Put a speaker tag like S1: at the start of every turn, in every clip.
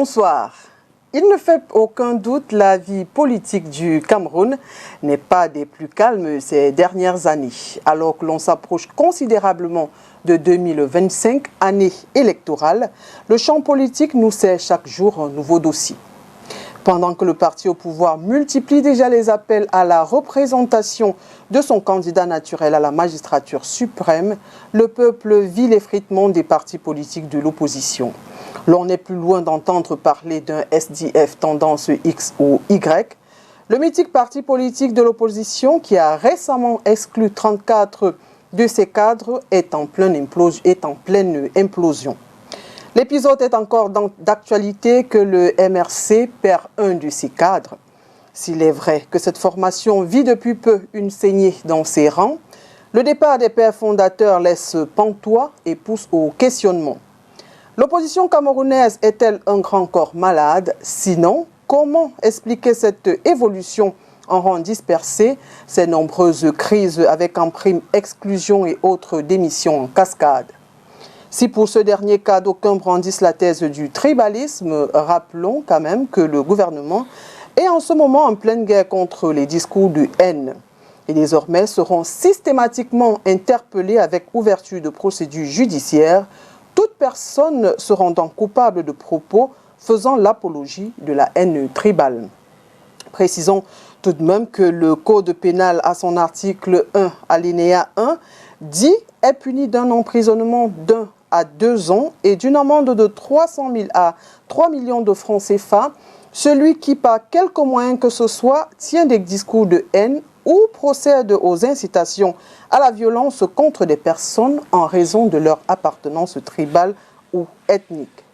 S1: Bonsoir. Il ne fait aucun doute, la vie politique du Cameroun n'est pas des plus calmes ces dernières années. Alors que l'on s'approche considérablement de 2025, année électorale, le champ politique nous sert chaque jour un nouveau dossier. Pendant que le parti au pouvoir multiplie déjà les appels à la représentation de son candidat naturel à la magistrature suprême, le peuple vit l'effritement des partis politiques de l'opposition. L'on est plus loin d'entendre parler d'un SDF tendance X ou Y. Le mythique parti politique de l'opposition, qui a récemment exclu 34 de ses cadres, est en pleine implosion. L'épisode est encore d'actualité que le MRC perd un de ses cadres. S'il est vrai que cette formation vit depuis peu une saignée dans ses rangs, le départ des pères fondateurs laisse pantois et pousse au questionnement. L'opposition camerounaise est-elle un grand corps malade? Sinon, comment expliquer cette évolution en rang dispersé, ces nombreuses crises avec en prime exclusion et autres démissions en cascade? Si pour ce dernier cas, d'aucuns brandissent la thèse du tribalisme, rappelons quand même que le gouvernement est en ce moment en pleine guerre contre les discours de haine. Et désormais seront systématiquement interpellés avec ouverture de procédures judiciaires toute personne se rendant coupable de propos faisant l'apologie de la haine tribale. Précisons tout de même que le Code pénal, à son article 1, alinéa 1, dit est puni d'un emprisonnement d'1 à 2 ans et d'une amende de 300 000 à 3 millions de francs CFA, celui qui, par quelque moyen que ce soit, tient des discours de haine ou procède aux incitations à la violence contre des personnes en raison de leur appartenance tribale ou ethnique.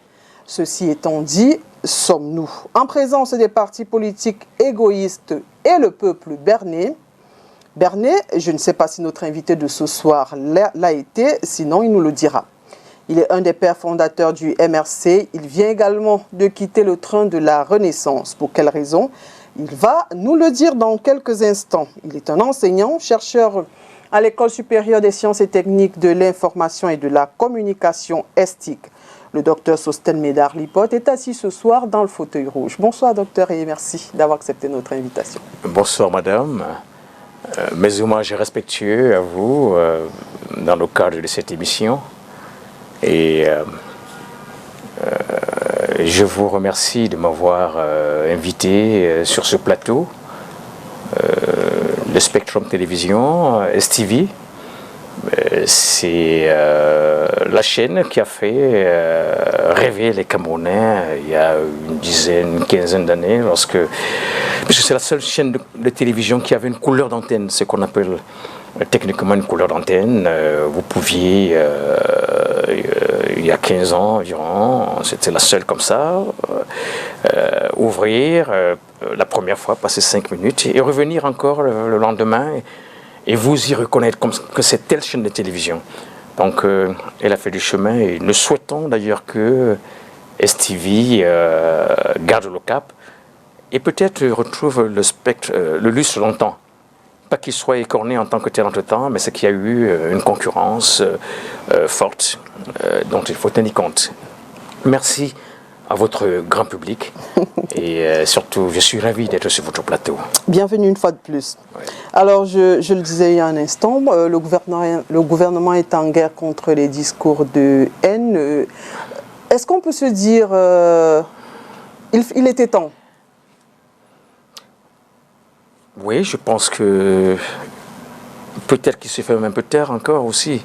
S1: Ceci étant dit, sommes-nous en présence des partis politiques égoïstes et le peuple berné? Berné, je ne sais pas si notre invité de ce soir l'a été, sinon il nous le dira. Il est un des pères fondateurs du MRC. Il vient également de quitter le train de la Renaissance. Pour quelle raison? Il va nous le dire dans quelques instants. Il est un enseignant, chercheur à l'École supérieure des sciences et techniques de l'information et de la communication ESTIC. Le docteur Sosthène Médard-Lipote est assis ce soir dans le fauteuil rouge. Bonsoir docteur et merci d'avoir accepté notre invitation.
S2: Bonsoir madame. Mes hommages respectueux à vous dans le cadre de cette émission. Et je vous remercie de m'avoir invité sur ce plateau. Le Spectrum Télévision, STV, c'est la chaîne qui a fait rêver les Camerounais il y a une quinzaine d'années, parce que c'est la seule chaîne de télévision qui avait une couleur d'antenne, ce qu'on appelle techniquement une couleur d'antenne. Vous pouviez, il y a 15 ans environ, c'était la seule comme ça, ouvrir la première fois, passer 5 minutes et revenir encore le lendemain et vous y reconnaître comme que c'est telle chaîne de télévision. Donc elle a fait du chemin et nous souhaitons d'ailleurs que STV garde le cap et peut-être retrouve le lustre longtemps. Pas qu'il soit écorné en tant que tel entre-temps, mais c'est qu'il y a eu une concurrence forte dont il faut tenir compte. Merci à votre grand public et surtout, je suis ravi d'être sur votre plateau.
S1: Bienvenue une fois de plus. Oui. Alors, je le disais il y a un instant, le gouvernement est en guerre contre les discours de haine. Est-ce qu'on peut se dire il était temps?
S2: Oui, je pense que peut-être qu'il se fait un peu tard encore aussi.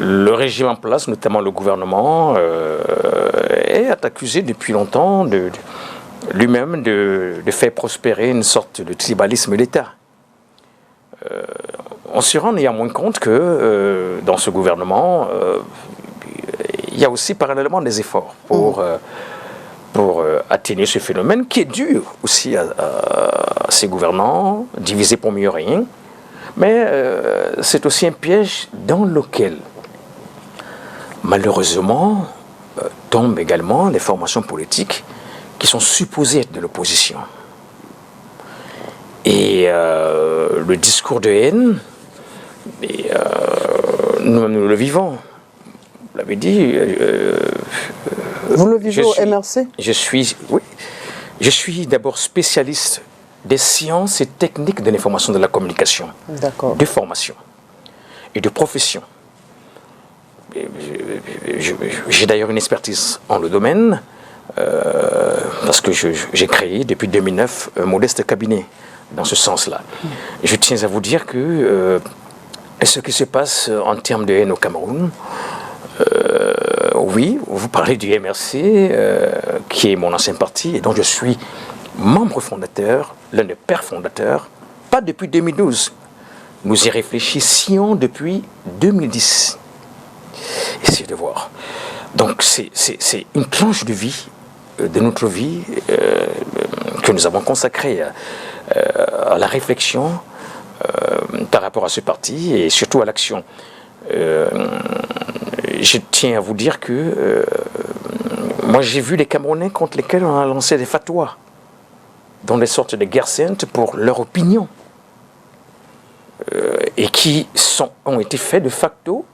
S2: Le régime en place, notamment le gouvernement, est accusé depuis longtemps lui-même de faire prospérer une sorte de tribalisme d'État. On se rend néanmoins compte que dans ce gouvernement, il y a aussi parallèlement des efforts pour atténuer ce phénomène qui est dû aussi à ces gouvernants, divisés pour mieux régner. Mais c'est aussi un piège dans lequel, malheureusement, tombent également les formations politiques qui sont supposées être de l'opposition. Et le discours de haine, nous le vivons. vous l'avez dit.
S1: Vous le vivez au MRC?
S2: Oui, je suis d'abord spécialiste des sciences et techniques de l'information et de la communication, de formation et de profession. J'ai d'ailleurs une expertise en le domaine, parce que j'ai créé depuis 2009 un modeste cabinet dans ce sens-là. Je tiens à vous dire que ce qui se passe en termes de haine au Cameroun, oui, vous parlez du MRC, qui est mon ancien parti et dont je suis membre fondateur, l'un des pères fondateurs, pas depuis 2012. Nous y réfléchissions depuis 2010. Essayez de voir. Donc c'est une tranche de vie, de notre vie, que nous avons consacrée à la réflexion par rapport à ce parti et surtout à l'action. Je tiens à vous dire que moi j'ai vu les Camerounais contre lesquels on a lancé des fatwas dans des sortes de guerres saintes pour leur opinion et qui ont été faits de facto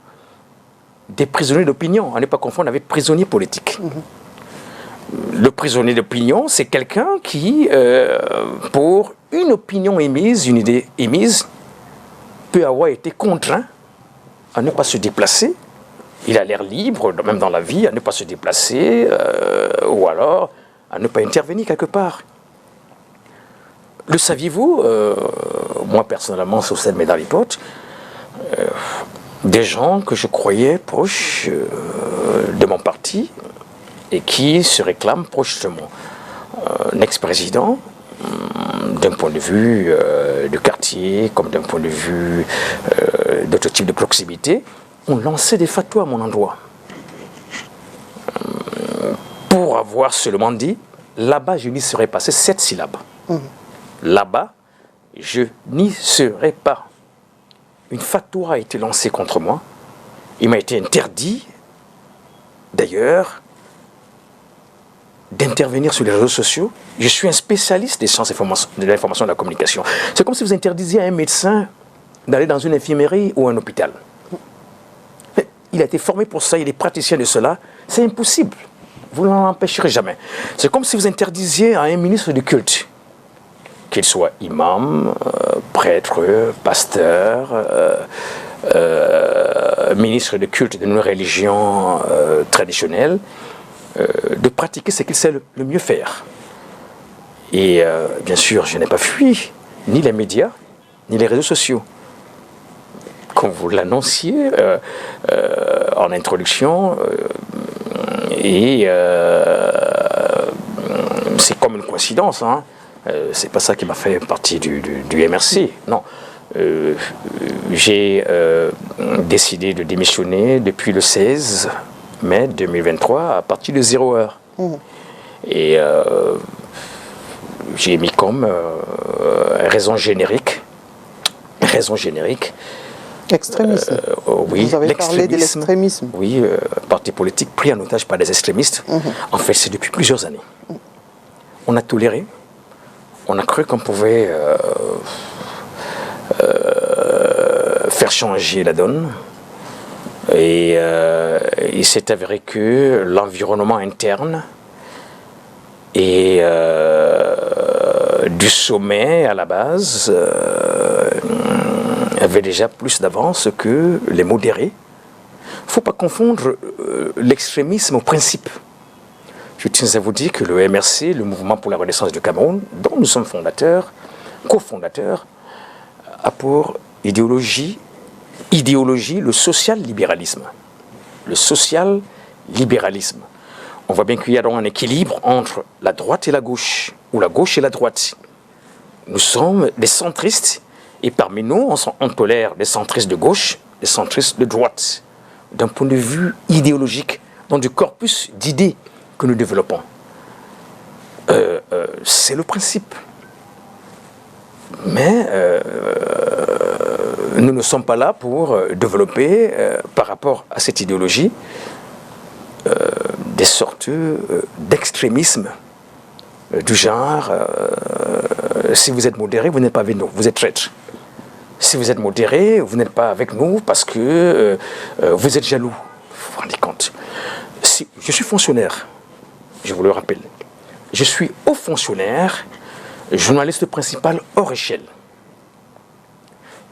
S2: des prisonniers d'opinion, à ne pas confondre avec prisonniers politiques. Le prisonnier d'opinion, c'est quelqu'un qui, pour une opinion émise, une idée émise, peut avoir été contraint à ne pas se déplacer. Il a l'air libre, même dans la vie, à ne pas se déplacer, ou alors à ne pas intervenir quelque part. Le saviez-vous, moi personnellement, sur cette médaille pote, des gens que je croyais proches de mon parti et qui se réclament proches de mon ex-président, d'un point de vue de quartier, comme d'un point de vue d'autres types de proximité, ont lancé des fatwas à mon endroit. Pour avoir seulement dit, là-bas je n'y serai pas. C'est 7 syllabes. Là-bas, je n'y serai pas. Une fatwa a été lancée contre moi. Il m'a été interdit, d'ailleurs, d'intervenir sur les réseaux sociaux. Je suis un spécialiste des sciences de l'information et de la communication. C'est comme si vous interdisiez à un médecin d'aller dans une infirmerie ou un hôpital. Il a été formé pour ça, il est praticien de cela. C'est impossible. Vous ne l'en empêcherez jamais. C'est comme si vous interdisiez à un ministre du culte, qu'il soit imam, prêtre, pasteur, ministre de culte de nos religions traditionnelles, de pratiquer ce qu'il sait le mieux faire. Et bien sûr, je n'ai pas fui ni les médias, ni les réseaux sociaux. Comme vous l'annonciez en introduction, et c'est comme une coïncidence, hein. C'est pas ça qui m'a fait partie du MRC, non. J'ai décidé de démissionner depuis le 16 mai 2023 à partir de 0 heure. Et j'ai mis comme raison générique.
S1: Extrémisme.
S2: Oui,
S1: vous avez parlé de l'extrémisme.
S2: Oui, parti politique pris en otage par des extrémistes. En fait, c'est depuis plusieurs années. On a toléré. On a cru qu'on pouvait faire changer la donne. Et il s'est avéré que l'environnement interne et du sommet à la base avait déjà plus d'avance que les modérés. Il ne faut pas confondre l'extrémisme au principe. Je tiens à vous dire que le MRC, le Mouvement pour la Renaissance du Cameroun, dont nous sommes fondateurs, cofondateurs, a pour idéologie le social-libéralisme. Le social-libéralisme. On voit bien qu'il y a donc un équilibre entre la droite et la gauche, ou la gauche et la droite. Nous sommes des centristes, et parmi nous, on tolère des centristes de gauche, des centristes de droite, d'un point de vue idéologique, dans du corpus d'idées que nous développons. C'est le principe. Mais nous ne sommes pas là pour développer, par rapport à cette idéologie, des sortes d'extrémisme du genre si vous êtes modéré, vous n'êtes pas avec nous, vous êtes traître. Si vous êtes modéré, vous n'êtes pas avec nous parce que vous êtes jaloux. Vous vous rendez compte? je suis fonctionnaire, je vous le rappelle. Je suis haut fonctionnaire, journaliste principal hors échelle.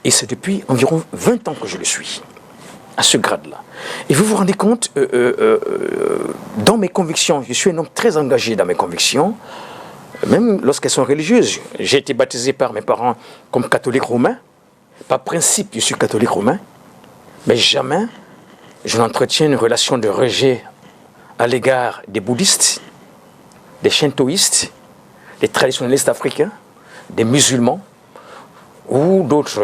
S2: Et c'est depuis environ 20 ans que je le suis, à ce grade-là. Et vous vous rendez compte, dans mes convictions, je suis un homme très engagé dans mes convictions, même lorsqu'elles sont religieuses. J'ai été baptisé par mes parents comme catholique romain. Par principe, je suis catholique romain, mais jamais je n'entretiens une relation de rejet à l'égard des bouddhistes, des shintoïstes, des traditionnalistes africains, des musulmans, ou d'autres,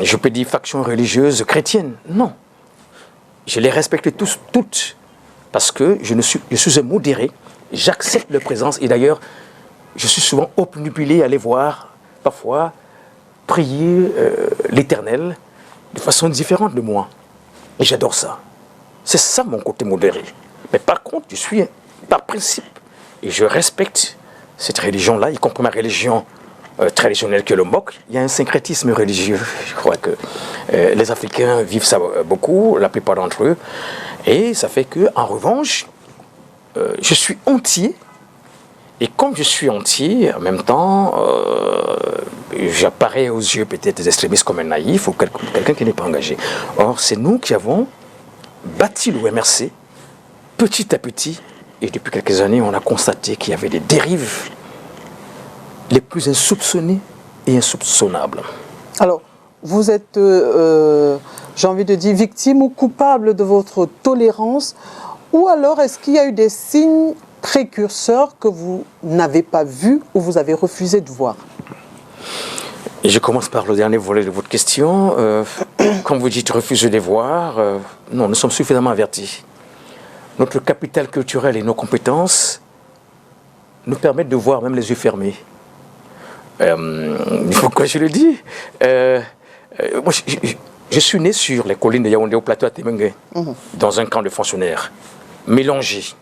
S2: je peux dire factions religieuses chrétiennes. Non. Je les respecte tous, toutes, parce que je suis un modéré, j'accepte leur présence, et d'ailleurs, je suis souvent obnubilé à les voir, parfois, prier l'Éternel de façon différente de moi. Et j'adore ça. C'est ça mon côté modéré. Mais par contre, je suis par principe, et je respecte cette religion-là, y compris ma religion traditionnelle qui est le Mbok. Il y a un syncrétisme religieux. Je crois que les Africains vivent ça beaucoup, la plupart d'entre eux. Et ça fait que, en revanche, je suis entier. Et comme je suis entier, en même temps, j'apparais aux yeux peut-être des extrémistes comme un naïf ou quelqu'un qui n'est pas engagé. Or, c'est nous qui avons bâti l'OMRC petit à petit. Et depuis quelques années, on a constaté qu'il y avait des dérives les plus insoupçonnées et insoupçonnables.
S1: Alors, vous êtes, j'ai envie de dire, victime ou coupable de votre tolérance, ou alors est-ce qu'il y a eu des signes précurseurs que vous n'avez pas vus ou vous avez refusé de voir?
S2: Et je commence par le dernier volet de votre question. Comme vous dites, refuser de voir, non, nous sommes suffisamment avertis. Notre capital culturel et nos compétences nous permettent de voir même les yeux fermés. Pourquoi je le dis moi, je suis né sur les collines de Yaoundé au plateau à Temengue, dans un camp de fonctionnaires, mélangé.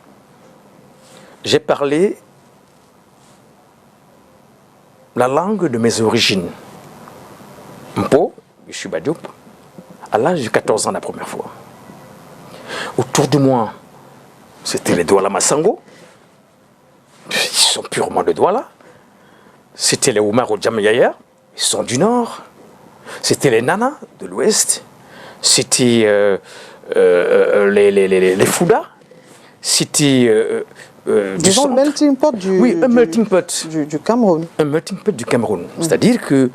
S2: J'ai parlé la langue de mes origines. Mpo, je suis Badioup, à l'âge de 14 ans la première fois. Autour de moi, c'était les Douala Massango. Ils sont purement de Douala. C'était les Oumar Odjameyaya, ils sont du nord. C'était les Nana de l'ouest. C'était les Fouda. C'était...
S1: disons le melting pot du Cameroun.
S2: Un melting pot du Cameroun. C'est-à-dire que,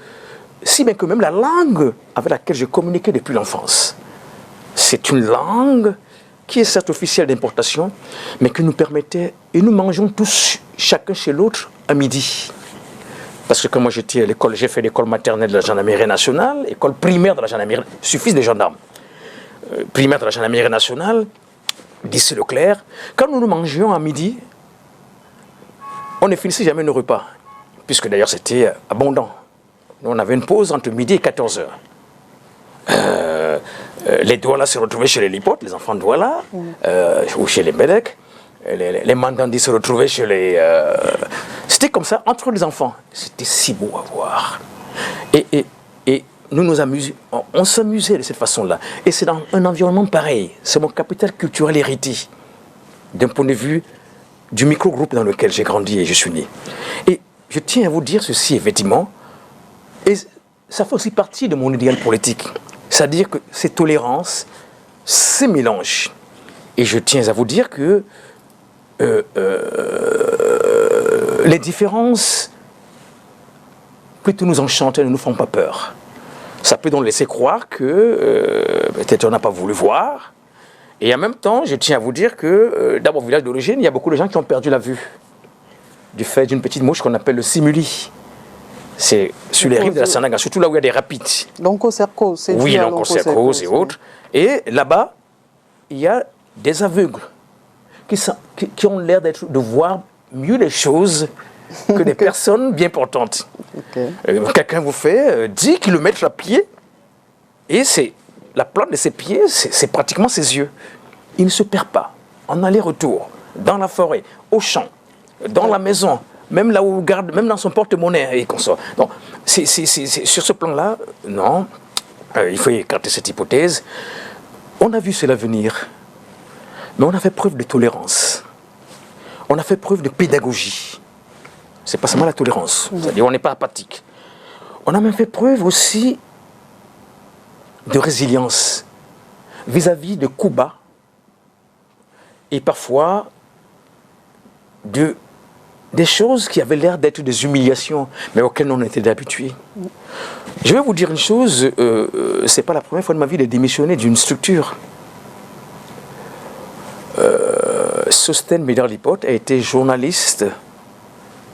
S2: si bien que même la langue avec laquelle je communiquais depuis l'enfance, c'est une langue qui est certes officielle d'importation, mais qui nous permettait, et nous mangeons tous, chacun chez l'autre, à midi. Parce que quand moi j'étais à l'école, j'ai fait l'école maternelle de la gendarmerie nationale, école primaire de la gendarmerie, je suis fils de gendarme, primaire de la gendarmerie nationale, lycée Leclerc. Quand nous nous mangions à midi, on ne finissait jamais nos repas, puisque d'ailleurs c'était abondant. Nous, on avait une pause entre midi et 14 heures. Les Douala se retrouvaient chez les Lipotes, les enfants de Douala, ou chez les Belek. Les Mandandis se retrouvaient chez les... C'était comme ça, entre les enfants. C'était si beau à voir. Et nous nous amusions, on s'amusait de cette façon-là. Et c'est dans un environnement pareil. C'est mon capital culturel hérité, d'un point de vue du micro-groupe dans lequel j'ai grandi et je suis né. Et je tiens à vous dire ceci, effectivement, et ça fait aussi partie de mon idéal politique. C'est-à-dire que ces tolérances, ces mélanges. Et je tiens à vous dire que les différences plutôt nous enchantent et ne nous font pas peur. Ça peut donc laisser croire que peut-être on n'a pas voulu voir. Et en même temps, je tiens à vous dire que dans mon village d'origine, il y a beaucoup de gens qui ont perdu la vue du fait d'une petite mouche qu'on appelle le simuli. C'est sur les rives de la Sanaga, surtout là où il y a des rapides.
S1: L'onchocercose, c'est
S2: oui, l'onchocercose et autres. Et là-bas, il y a des aveugles qui ont l'air de voir mieux les choses que des personnes bien portantes. Quelqu'un vous fait 10 km à pied et la plante de ses pieds, c'est pratiquement ses yeux. Il ne se perd pas en aller-retour, dans la forêt, au champ, dans la maison, même là où il garde, même dans son porte-monnaie et qu'on sort. Donc, sur ce plan-là, non, il faut écarter cette hypothèse. On a vu cela venir. Mais on a fait preuve de tolérance. On a fait preuve de pédagogie. C'est pas seulement la tolérance. C'est-à-dire on n'est pas apathique. On a même fait preuve aussi de résilience vis-à-vis de coups bas et parfois des choses qui avaient l'air d'être des humiliations, mais auxquelles on était habitués. Je vais vous dire une chose, c'est pas la première fois de ma vie de démissionner d'une structure. Sosten Meder-Lippodt a été journaliste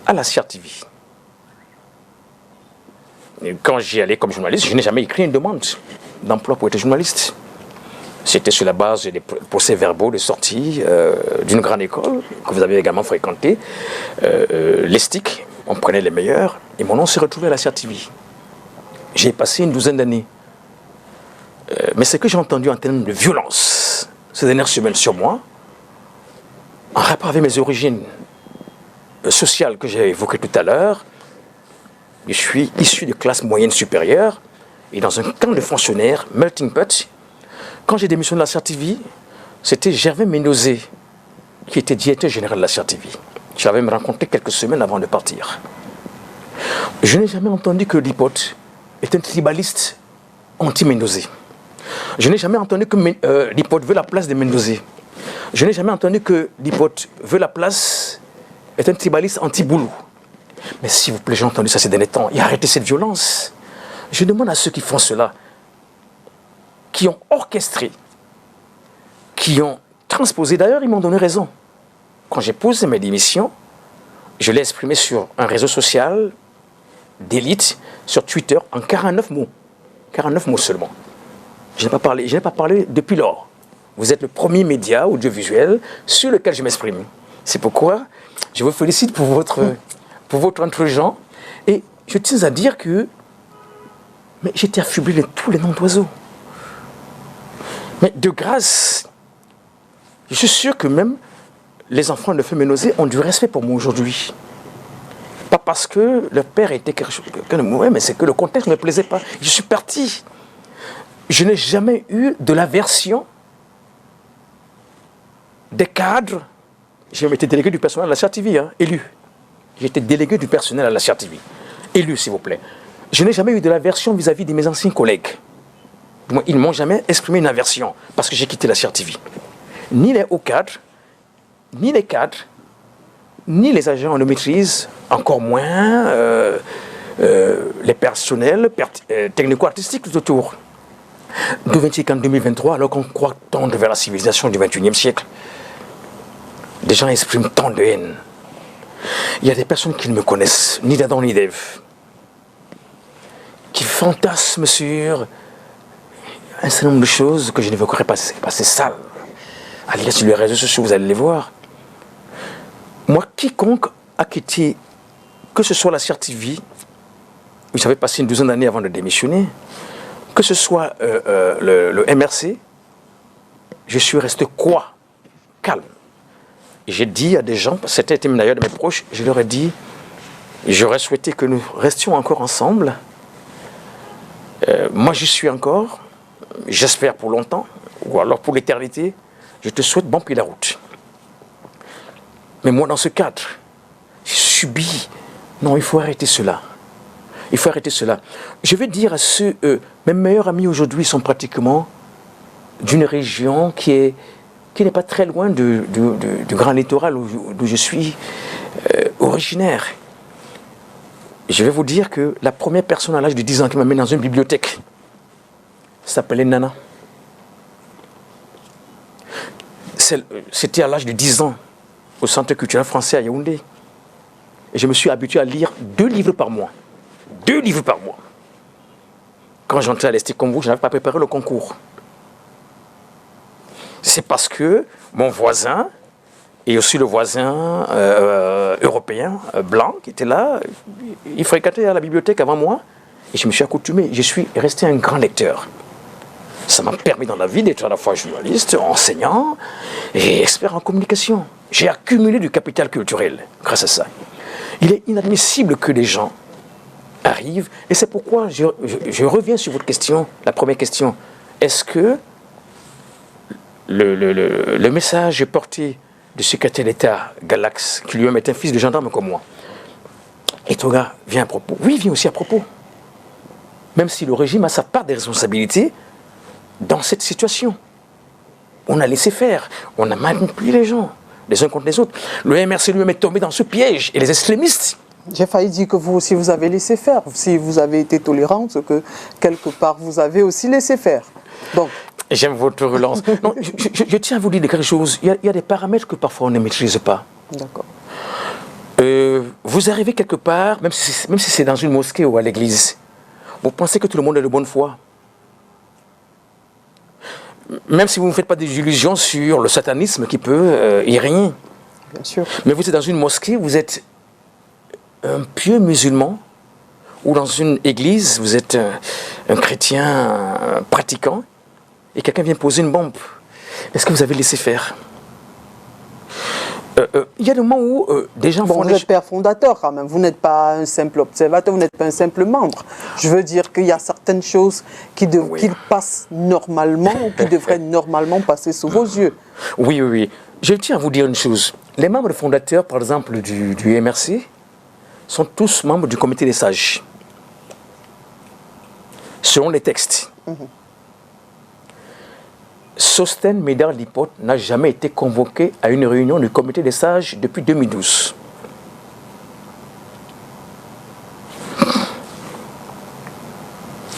S2: à la CRTV. Et quand j'y allais comme journaliste, je n'ai jamais écrit une demande d'emploi pour être journaliste. C'était sur la base des procès-verbaux de sortie d'une grande école que vous avez également fréquentée, l'ESTIC. On prenait les meilleurs et mon nom s'est retrouvé à la CRTV. J'ai passé une douzaine d'années. Mais ce que j'ai entendu en termes de violence ces dernières semaines sur moi, en rapport avec mes origines sociales que j'ai évoquées tout à l'heure, je suis issu de classe moyenne supérieure et dans un camp de fonctionnaires, melting pot. Quand j'ai démissionné de la CRTV, c'était Gervais Mendozé qui était directeur général de la CRTV. Je l'avais me rencontré quelques semaines avant de partir. Je n'ai jamais entendu que Lippodt est un tribaliste anti-Mendozé. Je n'ai jamais entendu que Lippodt veut la place de Mendozé. Je n'ai jamais entendu que Lippodt veut la place, est un tribaliste anti-Boulou. Mais s'il vous plaît, j'ai entendu ça ces derniers temps. Et arrêtez cette violence. Je demande à ceux qui font cela, qui ont orchestré, qui ont transposé. D'ailleurs, ils m'ont donné raison. Quand j'ai posé mes démissions, je l'ai exprimé sur un réseau social d'élite, sur Twitter, en 49 mots. 49 mots seulement. Je n'ai pas parlé depuis lors. Vous êtes le premier média audiovisuel sur lequel je m'exprime. C'est pourquoi je vous félicite pour votre intelligence. Et je tiens à dire que j'étais affublé de tous les noms d'oiseaux. Mais de grâce, je suis sûr que même les enfants de Feu Mendozé ont du respect pour moi aujourd'hui. Pas parce que leur père était quelqu'un de mauvais, mais c'est que le contexte ne me plaisait pas. Je suis parti. Je n'ai jamais eu de l'aversion des cadres. J'ai même été délégué du personnel à la CRTV, élu. J'ai été délégué du personnel à la CRTV. Élu, s'il vous plaît. Je n'ai jamais eu de l'aversion vis-à-vis de mes anciens collègues. Ils ne m'ont jamais exprimé une aversion parce que j'ai quitté la CRTV. Ni les hauts cadres, ni les cadres, ni les agents de maîtrise, encore moins les personnels technico-artistiques tout autour. D'où qu'en 2023, alors qu'on croit tant vers la civilisation du XXIe siècle, des gens expriment tant de haine. Il y a des personnes qui ne me connaissent, ni d'Adam ni d'Ève, qui fantasment sur un certain nombre de choses que je n'évoquerai pas, c'est sale. Allez sur les réseaux sociaux, vous allez les voir. Moi, quiconque a quitté, que ce soit la CRTV, où j'avais passé une douzaine d'années avant de démissionner, que ce soit le MRC, je suis resté quoi? Calme. J'ai dit à des gens, c'était d'ailleurs de mes proches, je leur ai dit, j'aurais souhaité que nous restions encore ensemble. Moi, j'y suis encore, j'espère pour longtemps, ou alors pour l'éternité. Je te souhaite bon pied de la route. Mais moi, dans ce cadre, j'ai subi. Non, il faut arrêter cela. Il faut arrêter cela. Je vais dire à ceux, mes meilleurs amis aujourd'hui sont pratiquement d'une région qui n'est pas très loin du grand littoral d'où je suis originaire. Je vais vous dire que la première personne à l'âge de 10 ans qui m'a mis dans une bibliothèque s'appelait Nana. C'était à l'âge de 10 ans au Centre culturel français à Yaoundé. Et je me suis habitué à lire 2 livres par mois. 2 livres par mois. Quand j'entrais à l'ESTIC comme vous, je n'avais pas préparé le concours. C'est parce que mon voisin, et aussi le voisin européen, blanc, qui était là, il fréquentait à la bibliothèque avant moi, et je me suis accoutumé. Je suis resté un grand lecteur. Ça m'a permis dans la vie d'être à la fois journaliste, enseignant et expert en communication. J'ai accumulé du capital culturel grâce à ça. Il est inadmissible que les gens arrivent, et c'est pourquoi je reviens sur votre question, la première question. Est-ce que le message porté du secrétaire d'État Galax, qui lui-même est un fils de gendarme comme moi. Et Toga vient à propos. Oui, il vient aussi à propos. Même si le régime a sa part de responsabilité dans cette situation. On a laissé faire, on a manipulé les gens, les uns contre les autres. Le MRC lui-même est tombé dans ce piège, et les extrémistes.
S1: J'ai failli dire que vous aussi, vous avez laissé faire. Si vous avez été tolérante, que quelque part, vous avez aussi laissé faire. Donc,
S2: j'aime votre relance. Non, je tiens à vous dire quelque chose. Il y a des paramètres que parfois on ne maîtrise pas.
S1: D'accord.
S2: Vous arrivez quelque part, même si c'est dans une mosquée ou à l'église, vous pensez que tout le monde est de bonne foi. Même si vous ne faites pas des illusions sur le satanisme qui peut y régner.
S1: Bien sûr.
S2: Mais vous êtes dans une mosquée, vous êtes un pieux musulman, ou dans une église, vous êtes un chrétien pratiquant, et quelqu'un vient poser une bombe. Est-ce que vous avez laissé faire? Il y a des moments où des gens font...
S1: Vous êtes père fondateur quand même, vous n'êtes pas un simple observateur, vous n'êtes pas un simple membre. Je veux dire qu'il y a certaines choses qui passent normalement ou qui devraient normalement passer sous vos yeux.
S2: Oui, oui, oui. Je tiens à vous dire une chose. Les membres fondateurs, par exemple, du MRC, sont tous membres du comité des sages. Selon les textes. Sostène Médard Lipote n'a jamais été convoqué à une réunion du comité des sages depuis 2012.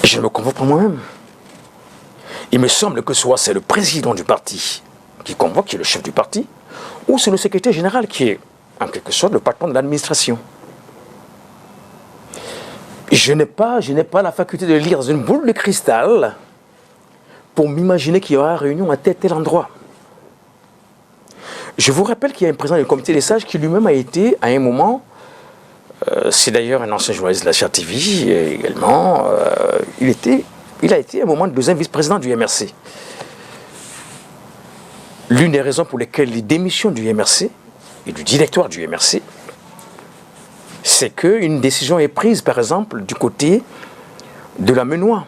S2: Je me convoque pour moi-même. Il me semble que soit c'est le président du parti qui convoque, qui est le chef du parti, ou c'est le secrétaire général qui est, en quelque sorte, le patron de l'administration. Je n'ai pas la faculté de lire dans une boule de cristal pour m'imaginer qu'il y aura réunion à tel endroit. Je vous rappelle qu'il y a un président du comité des sages qui lui-même a été, à un moment, c'est d'ailleurs un ancien journaliste de la CHR-TV également, il a été à un moment le deuxième vice-président du MRC. L'une des raisons pour lesquelles les démissions du MRC et du directoire du MRC, c'est qu'une décision est prise, par exemple, du côté de la Menois,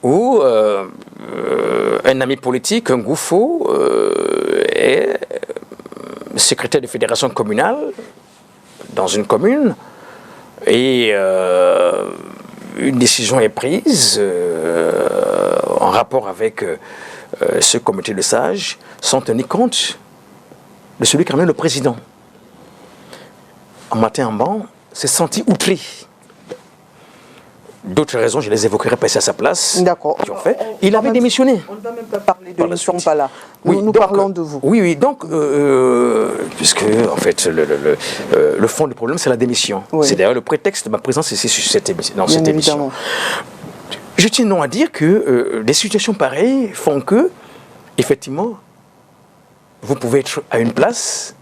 S2: où un ami politique, un Gouffo, est secrétaire de fédération communale dans une commune, et une décision est prise en rapport avec ce comité de sages, sans tenir compte de celui qui en est le président. En matin en banc, s'est senti outré. D'autres raisons, je les évoquerai pas ici à sa place.
S1: D'accord.
S2: Il avait démissionné.
S1: On ne va même pas parler de nous, nous ne sommes pas là. Nous
S2: donc,
S1: parlons de vous.
S2: Oui, oui, donc, puisque, en fait, le fond du problème, c'est la démission. Oui. C'est d'ailleurs le prétexte de ma présence ici sur cette émission. Je tiens non à dire que des situations pareilles font que, effectivement, vous pouvez être à une place,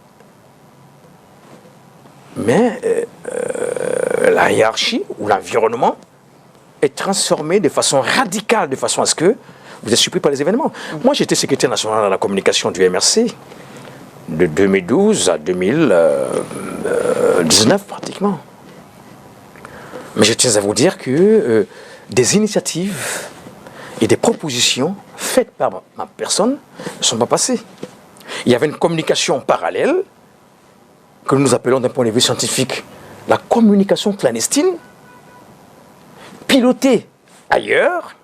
S2: mais la hiérarchie ou l'environnement est transformé de façon radicale, de façon à ce que vous êtes surpris par les événements. Moi, j'étais secrétaire national à la communication du MRC de 2012 à 2019 pratiquement. Mais je tiens à vous dire que des initiatives et des propositions faites par ma personne ne sont pas passées. Il y avait une communication parallèle que nous appelons d'un point de vue scientifique la communication clandestine, pilotée ailleurs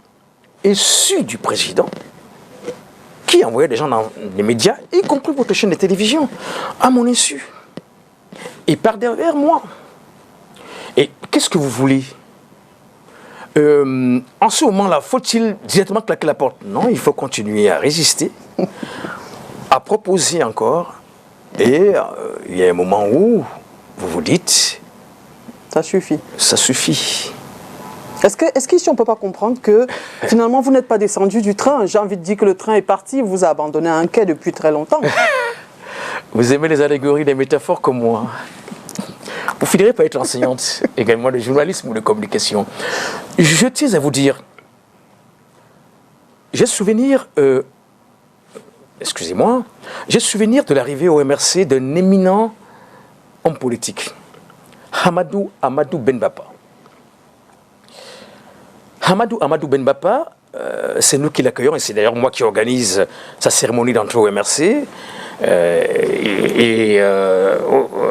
S2: et su du président, qui envoyait des gens dans les médias, y compris votre chaîne de télévision, à mon insu. Et par derrière moi. Et qu'est-ce que vous voulez? En ce moment-là, faut-il directement claquer la porte? Non, il faut continuer à résister, à proposer encore. Et il y a un moment où vous vous dites...
S1: Ça suffit.
S2: Ça suffit.
S1: Est-ce qu'ici on ne peut pas comprendre que finalement vous n'êtes pas descendu du train? J'ai envie de dire que le train est parti, vous a abandonné à un quai depuis très longtemps.
S2: Vous aimez les allégories, les métaphores comme moi. Vous finirez par être enseignante également de journalisme ou de communication. Je tiens à vous dire, j'ai souvenir... excusez-moi, j'ai souvenir de l'arrivée au MRC d'un éminent homme politique, Amadou Ben Bapa. Amadou Ben Bapa c'est nous qui l'accueillons et c'est d'ailleurs moi qui organise sa cérémonie d'entrée au MRC.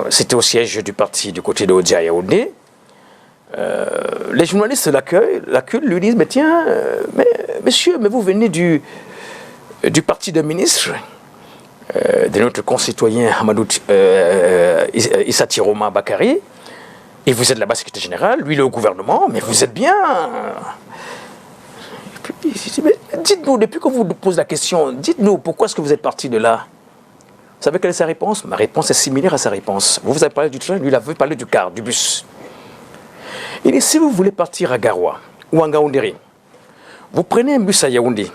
S2: C'était au siège du parti du côté de Odia à Yaoundé. Les journalistes l'accueillent, lui disent mais tiens, monsieur, mais vous venez du parti de ministre de notre concitoyen Hamadou Issa Tiroma Bakari, et vous êtes là-bas secrétaire général, lui il est au gouvernement, mais vous êtes bien. Et puis, dites-nous, depuis qu'on vous pose la question, dites-nous pourquoi est-ce que vous êtes parti de là. Vous savez quelle est sa réponse? Ma réponse est similaire à sa réponse. Vous avez parlé du train, lui il a parlé du car, du bus. Il dit, si vous voulez partir à Garoua ou à Ngaoundéré, vous prenez un bus à Yaoundé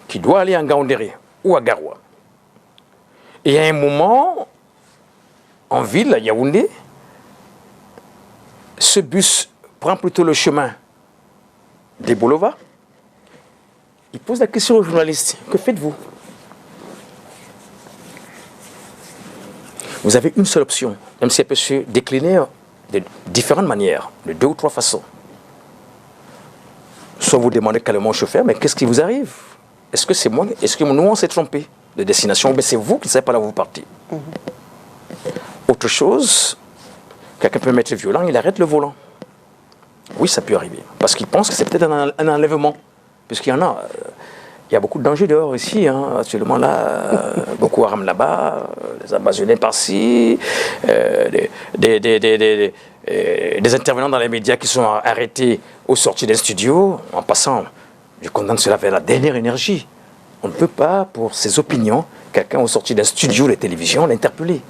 S2: qui doit aller à Ngaoundéré ou à Garoua. Et à un moment, en ville, à Yaoundé, ce bus prend plutôt le chemin des boulevards. Il pose la question aux journalistes, que faites-vous? Vous avez une seule option, même si elle peut se décliner de différentes manières, de 2 ou 3 façons. Soit vous demandez calmement au chauffeur, mais qu'est-ce qui vous arrive? Est-ce que c'est moi? Est-ce que nous on s'est trompé de destination? Mais c'est vous qui ne savez pas là où vous partez. Autre chose, quelqu'un peut mettre violent, il arrête le volant. Oui, ça peut arriver. Parce qu'il pense que c'est peut-être un enlèvement. Puisqu'il y en a. Il y a beaucoup de dangers dehors ici, hein. Actuellement là, beaucoup Haram là-bas, des Amazoniens par-ci, des intervenants dans les médias qui sont arrêtés au sortir d'un studio, en passant, je condamne cela vers la dernière énergie. On ne peut pas, pour ses opinions, quelqu'un au sortir d'un studio de télévision l'interpeller.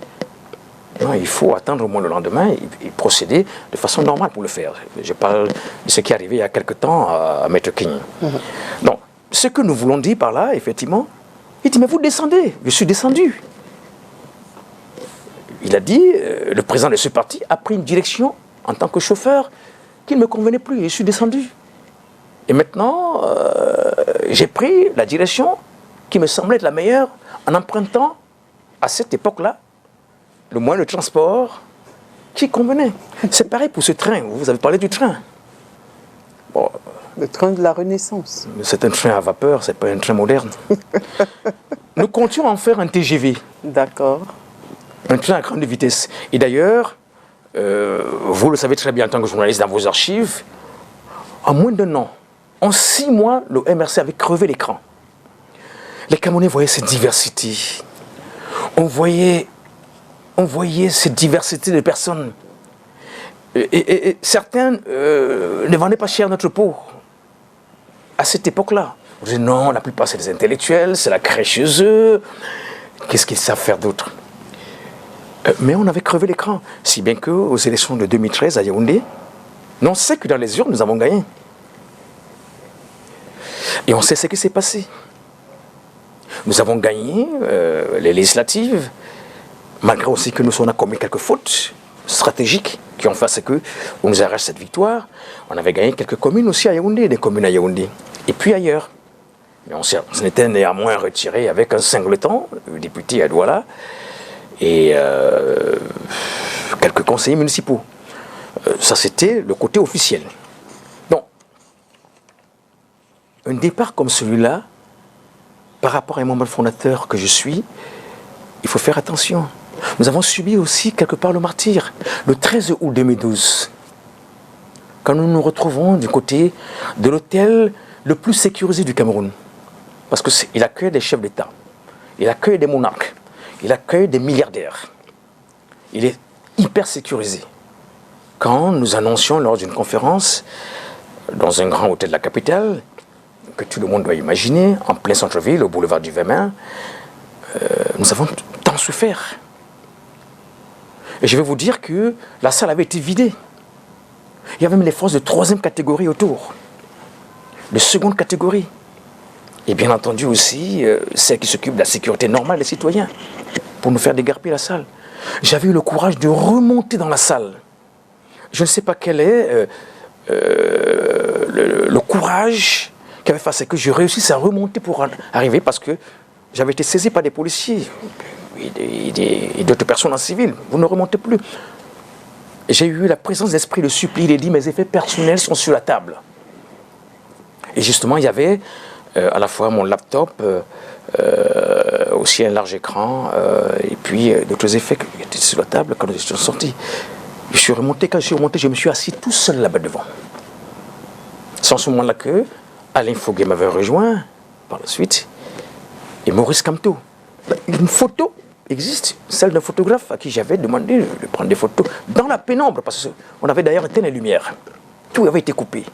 S2: Non, il faut attendre au moins le lendemain et procéder de façon normale pour le faire. Je parle de ce qui est arrivé il y a quelque temps à Maître King. Donc, ce que nous voulons dire par là, effectivement, il dit, mais vous descendez. Je suis descendu. Il a dit, le président de ce parti a pris une direction en tant que chauffeur qui ne me convenait plus. Et je suis descendu. Et maintenant, j'ai pris la direction qui me semblait être la meilleure en empruntant, à cette époque-là, le moyen de transport qui convenait. C'est pareil pour ce train. Vous avez parlé du train. Bon,
S1: le train de la Renaissance.
S2: C'est un train à vapeur, c'est pas un train moderne. Nous comptions en faire un TGV.
S1: D'accord.
S2: Un train à grande vitesse. Et d'ailleurs, vous le savez très bien en tant que journaliste dans vos archives, en moins d'un an, en 6 mois, le MRC avait crevé l'écran. Les Camerounais voyaient cette diversité. On voyait cette diversité de personnes. Et certains ne vendaient pas cher notre peau. À cette époque-là, on disait non, la plupart c'est des intellectuels, c'est la crèche chez eux. Qu'est-ce qu'ils savent faire d'autre? Mais on avait crevé l'écran. Si bien qu'aux élections de 2013 à Yaoundé, on sait que dans les urnes, nous avons gagné. Et on sait ce qui s'est passé. Nous avons gagné les législatives, malgré aussi que nous on a commis quelques fautes stratégiques qui ont fait ce que on nous arrache cette victoire. On avait gagné quelques communes aussi à Yaoundé, des communes à Yaoundé, et puis ailleurs. Mais on s'en était néanmoins retiré avec un singleton, le député à Douala, et quelques conseillers municipaux. Ça, c'était le côté officiel. Donc, un départ comme celui-là, par rapport à un membre fondateur que je suis, il faut faire attention. Nous avons subi aussi quelque part le martyre. Le 13 août 2012, quand nous nous retrouvons du côté de l'hôtel le plus sécurisé du Cameroun, parce qu'il accueille des chefs d'État, il accueille des monarques, il accueille des milliardaires. Il est hyper sécurisé. Quand nous annoncions lors d'une conférence, dans un grand hôtel de la capitale, que tout le monde doit imaginer, en plein centre-ville, au boulevard du Vémin, nous avons tant souffert. Et je vais vous dire que la salle avait été vidée. Il y avait même les forces de 3e catégorie autour, de 2e catégorie. Et bien entendu aussi, celles qui s'occupent de la sécurité normale des citoyens, pour nous faire dégarpir la salle. J'avais eu le courage de remonter dans la salle. Je ne sais pas quel est le courage qui avait fait, c'est que je réussisse à remonter pour arriver, parce que j'avais été saisi par des policiers et d'autres personnes en civil. Vous ne remontez plus. J'ai eu la présence d'esprit de supplier, il a dit, mes effets personnels sont sur la table. Et justement, il y avait à la fois mon laptop, aussi un large écran, et puis d'autres effets qui étaient sur la table quand je suis sorti. Je suis remonté, quand je suis remonté, je me suis assis tout seul là-bas devant. C'est en ce moment-là que Alain Foguet m'avait rejoint par la suite, et Maurice Kamto. Une photo existe, celle d'un photographe à qui j'avais demandé de prendre des photos dans la pénombre, parce qu'on avait d'ailleurs éteint les lumières. Tout avait été coupé.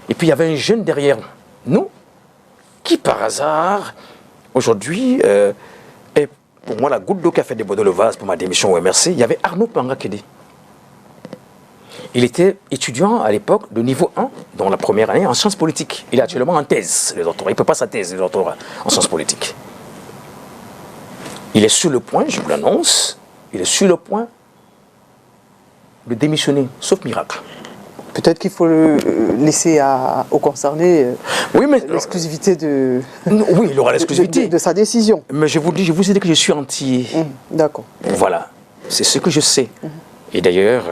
S2: Et puis il y avait un jeune derrière nous, qui par hasard, aujourd'hui, est pour moi la goutte d'eau qui a fait déborder le vase pour ma démission au MRC. Il y avait Arnaud Pangakédé. Il était étudiant à l'époque de niveau 1, dans la première année, en sciences politiques. Il est actuellement en thèse, les doctorats. Il ne peut pas sa thèse, les doctorats, en sciences politiques. Il est sur le point, je vous l'annonce, il est sur le point de démissionner, sauf miracle.
S1: Peut-être qu'il faut le laisser aux concernés
S2: oui, mais
S1: l'exclusivité de,
S2: oui, il aura l'exclusivité
S1: de sa décision.
S2: Mais je vous ai dit que je suis entier.
S1: D'accord.
S2: Voilà, c'est ce que je sais. Et d'ailleurs,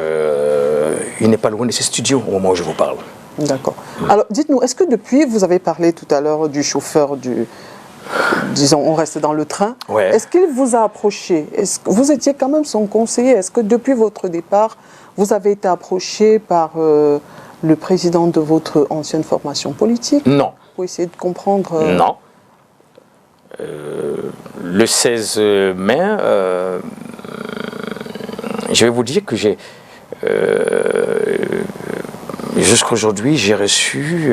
S2: il n'est pas loin de ses studios au moment où je vous parle.
S1: D'accord. Alors, dites-nous, est-ce que depuis, vous avez parlé tout à l'heure du chauffeur disons, on reste dans le train.
S2: Ouais.
S1: Est-ce qu'il vous a approché? Est-ce que vous étiez quand même son conseiller? Est-ce que depuis votre départ, vous avez été approché par le président de votre ancienne formation politique?
S2: Non.
S1: Pour essayer de comprendre...
S2: Non. Le 16 mai, je vais vous dire que jusqu'à aujourd'hui, j'ai reçu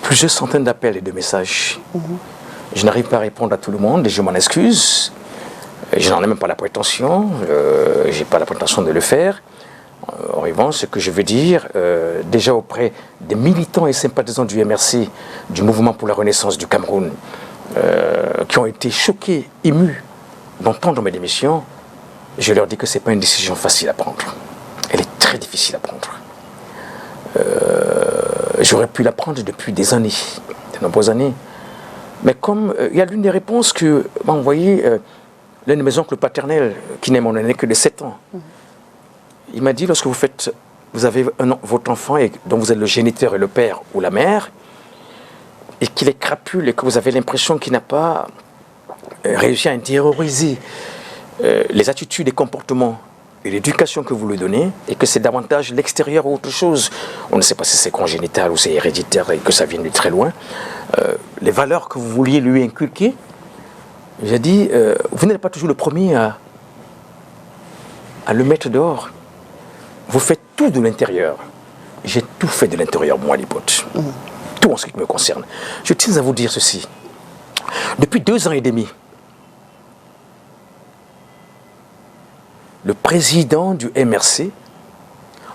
S2: plusieurs centaines d'appels et de messages. Je n'arrive pas à répondre à tout le monde et je m'en excuse. Je n'en ai même pas la prétention. Je n'ai pas la prétention de le faire. En revanche, ce que je veux dire, déjà auprès des militants et sympathisants du MRC, du Mouvement pour la Renaissance du Cameroun, qui ont été choqués, émus d'entendre mes démissions, je leur dis que ce n'est pas une décision facile à prendre. Elle est très difficile à prendre. J'aurais pu la prendre depuis des années, de nombreuses années. Mais comme il y a l'une des réponses que m'a envoyé l'un de mes oncles paternels, qui n'est mon aîné que de 7 ans, il m'a dit, lorsque vous avez votre enfant et dont vous êtes le géniteur et le père ou la mère, et qu'il est crapule et que vous avez l'impression qu'il n'a pas réussi à intérioriser les attitudes et comportements et l'éducation que vous lui donnez, et que c'est davantage l'extérieur ou autre chose, on ne sait pas si c'est congénital ou c'est héréditaire et que ça vient de très loin, les valeurs que vous vouliez lui inculquer, j'ai dit, vous n'êtes pas toujours le premier à le mettre dehors. Vous faites tout de l'intérieur. J'ai tout fait de l'intérieur, moi, l'hypothèse. Tout en ce qui me concerne. Je tiens à vous dire ceci. Depuis 2 ans et demi, le président du MRC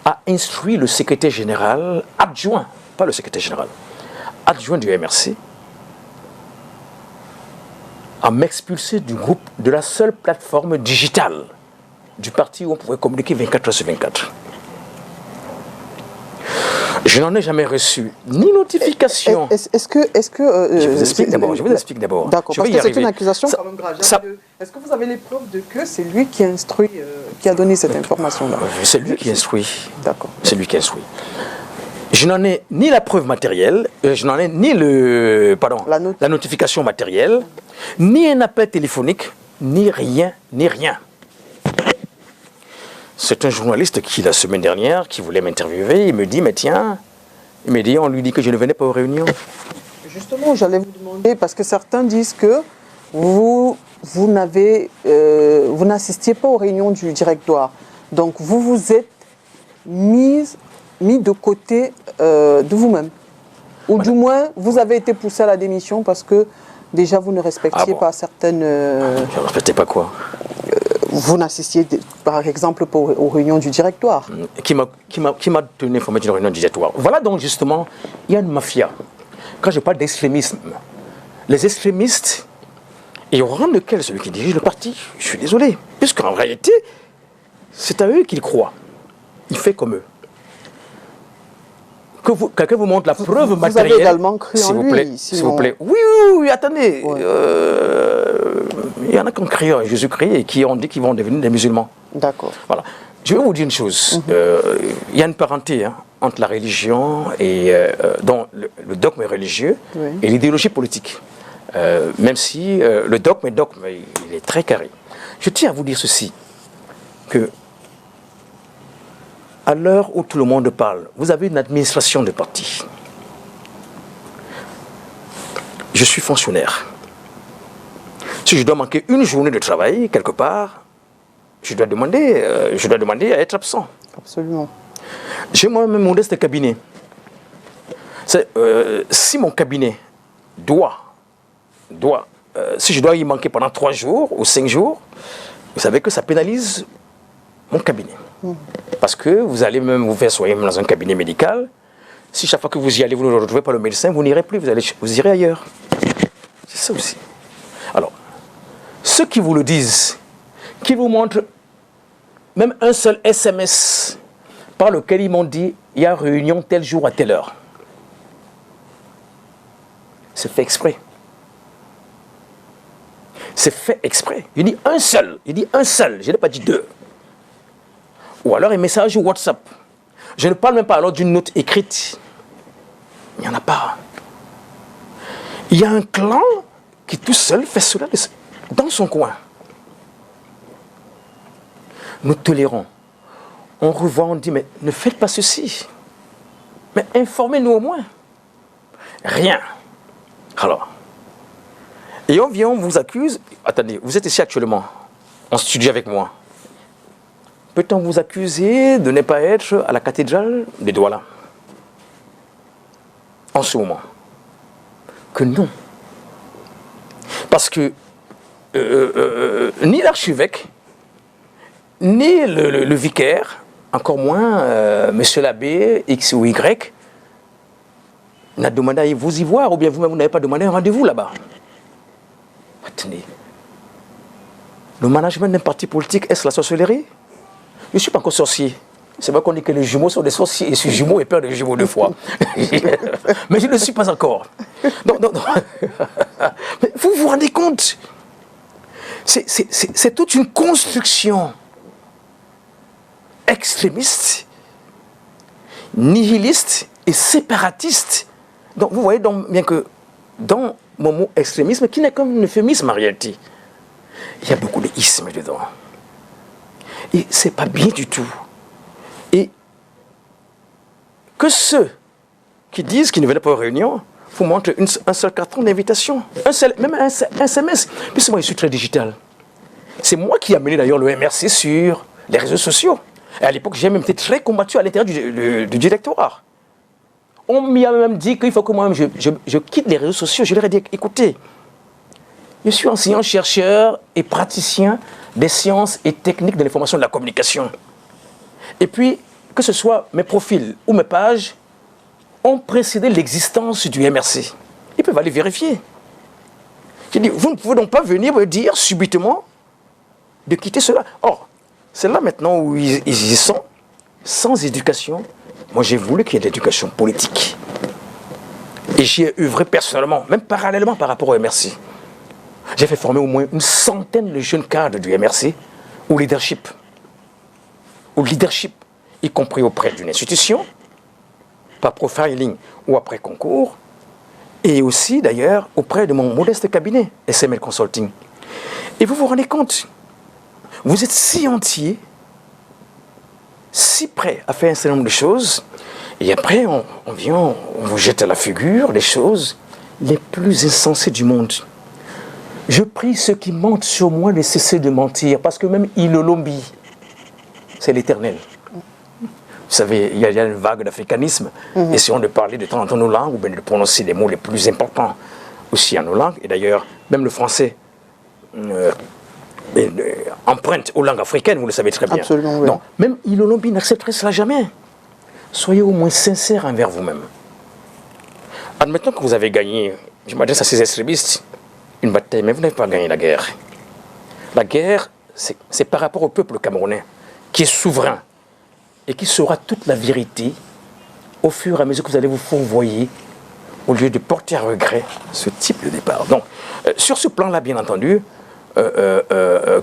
S2: a instruit le secrétaire général adjoint, pas le secrétaire général, adjoint du MRC, à m'expulser du groupe, de la seule plateforme digitale du parti où on pouvait communiquer 24 heures sur 24. Je n'en ai jamais reçu ni notification.
S1: Est-ce que
S2: je vous explique d'abord.
S1: D'accord, parce que c'est une accusation quand même grave. Est-ce que vous avez les preuves de que c'est lui qui instruit, qui a donné cette information-là?
S2: C'est lui qui instruit.
S1: D'accord.
S2: C'est lui qui instruit. Je n'en ai ni la preuve matérielle, je n'en ai ni la notification matérielle, ni un appel téléphonique, ni rien. C'est un journaliste qui, la semaine dernière, qui voulait m'interviewer, il me dit, mais tiens, on lui dit que je ne venais pas aux réunions.
S1: Justement, j'allais vous demander, parce que certains disent que vous n'assistiez pas aux réunions du directoire. Donc, vous vous êtes mis de côté de vous-même. Ou du moins, vous avez été poussé à la démission parce que déjà, vous ne respectiez pas certaines...
S2: Je ne respectais pas quoi?
S1: Vous n'assistiez, par exemple, pas aux réunions du directoire.
S2: Qui m'a tenu informé d'une réunion du directoire. Voilà donc justement, il y a une mafia. Quand je parle d'extrémisme, les extrémistes, et au rang de quel celui qui dirige le parti, je suis désolé, puisqu'en réalité, c'est à eux qu'il croit. Il fait comme eux. Que quelqu'un vous montre la preuve matérielle.
S1: Vous avez également cru en lui,
S2: s'il vous plaît. Oui, attendez. Ouais. Il y en a qui ont crié en Jésus-Christ et qui ont dit qu'ils vont devenir des musulmans.
S1: D'accord.
S2: Voilà. Je vais vous dire une chose. Il y a une parenté entre la religion et donc le dogme religieux et l'idéologie politique. Même si le dogme, il est très carré. Je tiens à vous dire ceci, que à l'heure où tout le monde parle, vous avez une administration de parti. Je suis fonctionnaire. Si je dois manquer une journée de travail quelque part, je dois demander à être absent.
S1: Absolument.
S2: J'ai moi-même un modeste cabinet. Si mon cabinet si je dois y manquer pendant 3 jours ou 5 jours, vous savez que ça pénalise mon cabinet. Parce que vous allez même vous faire soigner dans un cabinet médical. Si chaque fois que vous y allez, vous ne retrouvez pas le médecin, vous n'irez plus, vous irez ailleurs. C'est ça aussi. Alors, ceux qui vous le disent, qui vous montrent même un seul SMS par lequel ils m'ont dit « il y a réunion tel jour à telle heure », c'est fait exprès. C'est fait exprès. Il dit un seul. Je n'ai pas dit 2. Ou alors un message WhatsApp. Je ne parle même pas alors d'une note écrite. Il n'y en a pas. Il y a un clan qui tout seul fait cela dans son coin. Nous tolérons. On revoit, on dit, mais ne faites pas ceci. Mais informez-nous au moins. Rien. Alors, et on vient, on vous accuse. Attendez, vous êtes ici actuellement, en studio avec moi. Peut-on vous accuser de ne pas être à la cathédrale de Douala en ce moment? Que non. Parce que ni l'archevêque, ni le vicaire, encore moins monsieur l'abbé X ou Y, n'a demandé à vous y voir, ou bien vous-même vous n'avez pas demandé un rendez-vous là-bas. Attendez. Le management d'un parti politique, est-ce la sorcellerie? Je ne suis pas encore sorcier. C'est vrai qu'on dit que les jumeaux sont des sorciers. Je suis jumeau et père de jumeaux 2 fois. Mais je ne le suis pas encore. Non. Mais vous vous rendez compte? C'est toute une construction extrémiste, nihiliste et séparatiste. Donc vous voyez donc bien que dans mon mot extrémisme, qui n'est qu'un euphémisme en réalité, il y a beaucoup d'isme dedans. Et c'est pas bien du tout. Et que ceux qui disent qu'ils ne venaient pas aux réunions vous montrent un seul carton d'invitation, même un SMS. Puis moi, je suis très digital. C'est moi qui ai amené d'ailleurs le MRC sur les réseaux sociaux. Et à l'époque, j'ai même été très combattu à l'intérieur du directoire. On m'y a même dit qu'il faut que moi-même je quitte les réseaux sociaux. Je leur ai dit, écoutez, je suis enseignant-chercheur et praticien des sciences et techniques de l'information et de la communication. Et puis, que ce soit mes profils ou mes pages, ont précédé l'existence du MRC. Ils peuvent aller vérifier. J'ai dit, vous ne pouvez donc pas venir me dire subitement de quitter cela. Or, c'est là maintenant où ils y sont, sans éducation. Moi, j'ai voulu qu'il y ait de l'éducation politique. Et j'y ai œuvré personnellement, même parallèlement par rapport au MRC. J'ai fait former au moins une centaine de jeunes cadres du MRC au leadership, y compris auprès d'une institution, par profiling ou après concours, et aussi d'ailleurs auprès de mon modeste cabinet, SML Consulting. Et vous vous rendez compte, vous êtes si entier, si prêt à faire un certain nombre de choses, et après on vous jette à la figure les choses les plus insensées du monde. Je prie ceux qui mentent sur moi de cesser de mentir, parce que même Ilolombi, c'est l'éternel. Vous savez, il y a une vague d'africanisme, essayons de parler de temps en temps nos langues, ou bien de prononcer les mots les plus importants aussi en nos langues, et d'ailleurs, même le français emprunte aux langues africaines, vous le savez très bien.
S1: Absolument, oui.
S2: Non, même Ilolombi n'accepterait cela jamais. Soyez au moins sincères envers vous-même. Admettons que vous avez gagné, je m'adresse à ces extrémistes, une bataille, mais vous n'avez pas gagné la guerre. La guerre, c'est par rapport au peuple camerounais, qui est souverain, et qui saura toute la vérité au fur et à mesure que vous allez vous fourvoyer, au lieu de porter à regret ce type de départ. Donc, sur ce plan-là, bien entendu,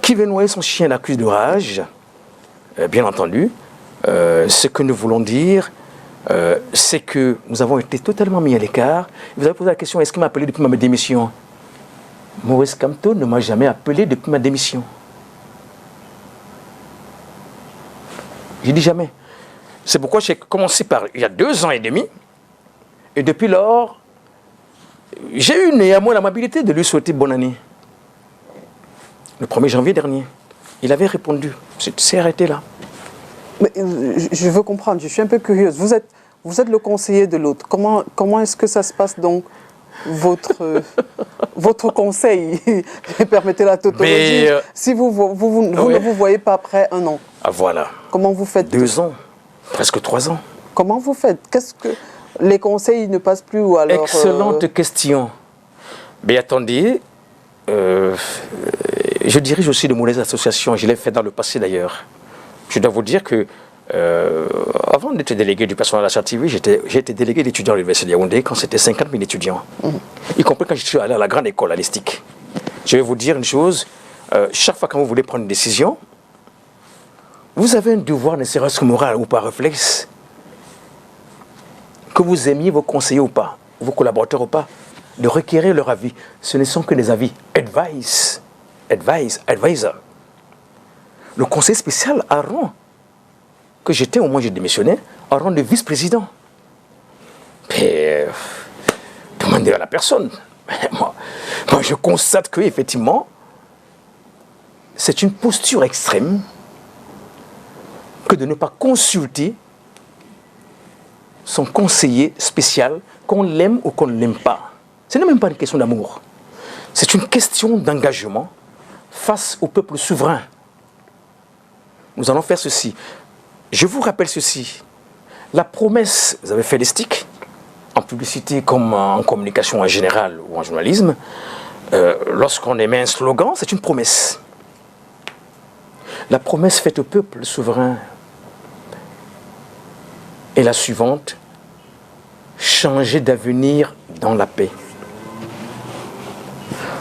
S2: qui veut noyer son chien l'accuse de rage, bien entendu. Ce que nous voulons dire, c'est que nous avons été totalement mis à l'écart. Vous avez posé la question, est-ce qu'il m'a appelé depuis ma démission? Maurice Kamto ne m'a jamais appelé depuis ma démission. Je dis jamais. C'est pourquoi j'ai commencé par, il y a 2 ans et demi, et depuis lors, j'ai eu néanmoins l'amabilité de lui souhaiter bonne année. Le 1er janvier dernier. Il avait répondu. C'est arrêté là.
S1: Mais, je veux comprendre, je suis un peu curieuse. Vous êtes le conseiller de l'autre. Comment est-ce que ça se passe donc, votre conseil? Permettez la tautologie. Si vous ne vous voyez pas après 1 an.
S2: Ah voilà.
S1: Comment vous faites?
S2: 2 ans, presque 3 ans.
S1: Comment vous faites? Qu'est-ce que les conseils ne passent plus ou alors?
S2: Excellente question. Mais attendez, je dirige aussi de mauvaises associations. Je l'ai fait dans le passé d'ailleurs. Je dois vous dire que avant d'être délégué du personnel associatif, j'ai été délégué d'étudiants à l'Université de Yaoundé quand c'était 50 000 étudiants. Y compris quand je suis allé à la grande école, à l'ESTIC. Je vais vous dire une chose, chaque fois que vous voulez prendre une décision, vous avez un devoir, ne serait-ce que moral ou par réflexe, que vous aimiez vos conseillers ou pas, vos collaborateurs ou pas, de requérir leur avis. Ce ne sont que des avis. Advisor. Le conseil spécial a rang, que j'étais, au moins j'ai démissionné, a rang de vice-président. Demandez à la personne. Moi, je constate qu'effectivement, c'est une posture extrême que de ne pas consulter son conseiller spécial, qu'on l'aime ou qu'on ne l'aime pas. Ce n'est même pas une question d'amour. C'est une question d'engagement face au peuple souverain. Nous allons faire ceci. Je vous rappelle ceci. La promesse, vous avez fait les sticks, en publicité comme en communication en général ou en journalisme, lorsqu'on émet un slogan, c'est une promesse. La promesse faite au peuple souverain est la suivante: changer d'avenir dans la paix.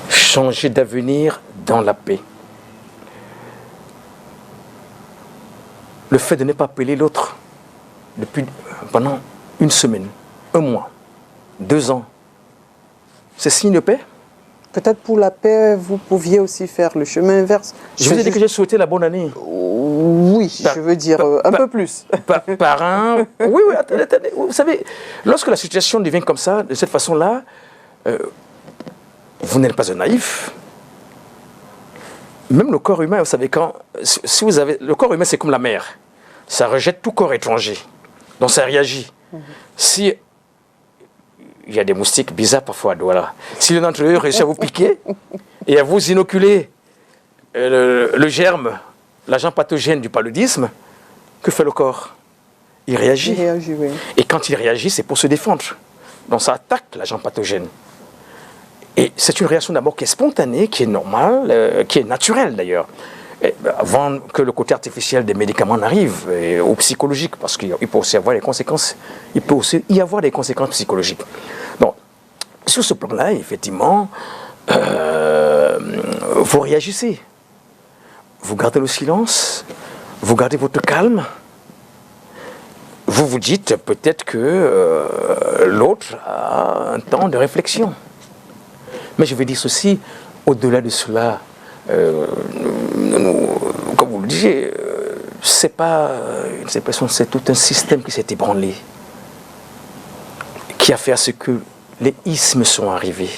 S2: Changer d'avenir dans la paix. Le fait de ne pas appeler l'autre pendant 1 semaine, 1 mois, 2 ans, c'est signe de paix?
S1: Peut-être pour la paix, vous pouviez aussi faire le chemin inverse.
S2: Je vous ai dit que j'ai souhaité la bonne année.
S1: Oui, je veux dire un peu plus.
S2: Par un... Oui, attendez. Vous savez, lorsque la situation devient comme ça, de cette façon-là, vous n'êtes pas un naïf. Même le corps humain, vous savez, si vous avez... Le corps humain, c'est comme la mer. Ça rejette tout corps étranger. Donc ça réagit. Si... Il y a des moustiques bizarres parfois, voilà. Si l'un d'entre eux réussit à vous piquer et à vous inoculer le germe, l'agent pathogène du paludisme, que fait le corps? Il réagit.
S1: Il réagit, oui.
S2: Et quand il réagit, c'est pour se défendre. Donc ça attaque l'agent pathogène. Et c'est une réaction d'abord qui est spontanée, qui est normale, qui est naturelle d'ailleurs. Avant que le côté artificiel des médicaments n'arrive, ou psychologique, parce qu'il peut aussi avoir des conséquences, il peut aussi y avoir des conséquences psychologiques. Donc, sur ce plan-là, effectivement, vous réagissez. Vous gardez le silence, vous gardez votre calme, vous vous dites peut-être que l'autre a un temps de réflexion. Mais je vais dire ceci, au-delà de cela, comme vous le disiez, c'est pas une séparation, c'est tout un système qui s'est ébranlé, qui a fait à ce que les ismes sont arrivés.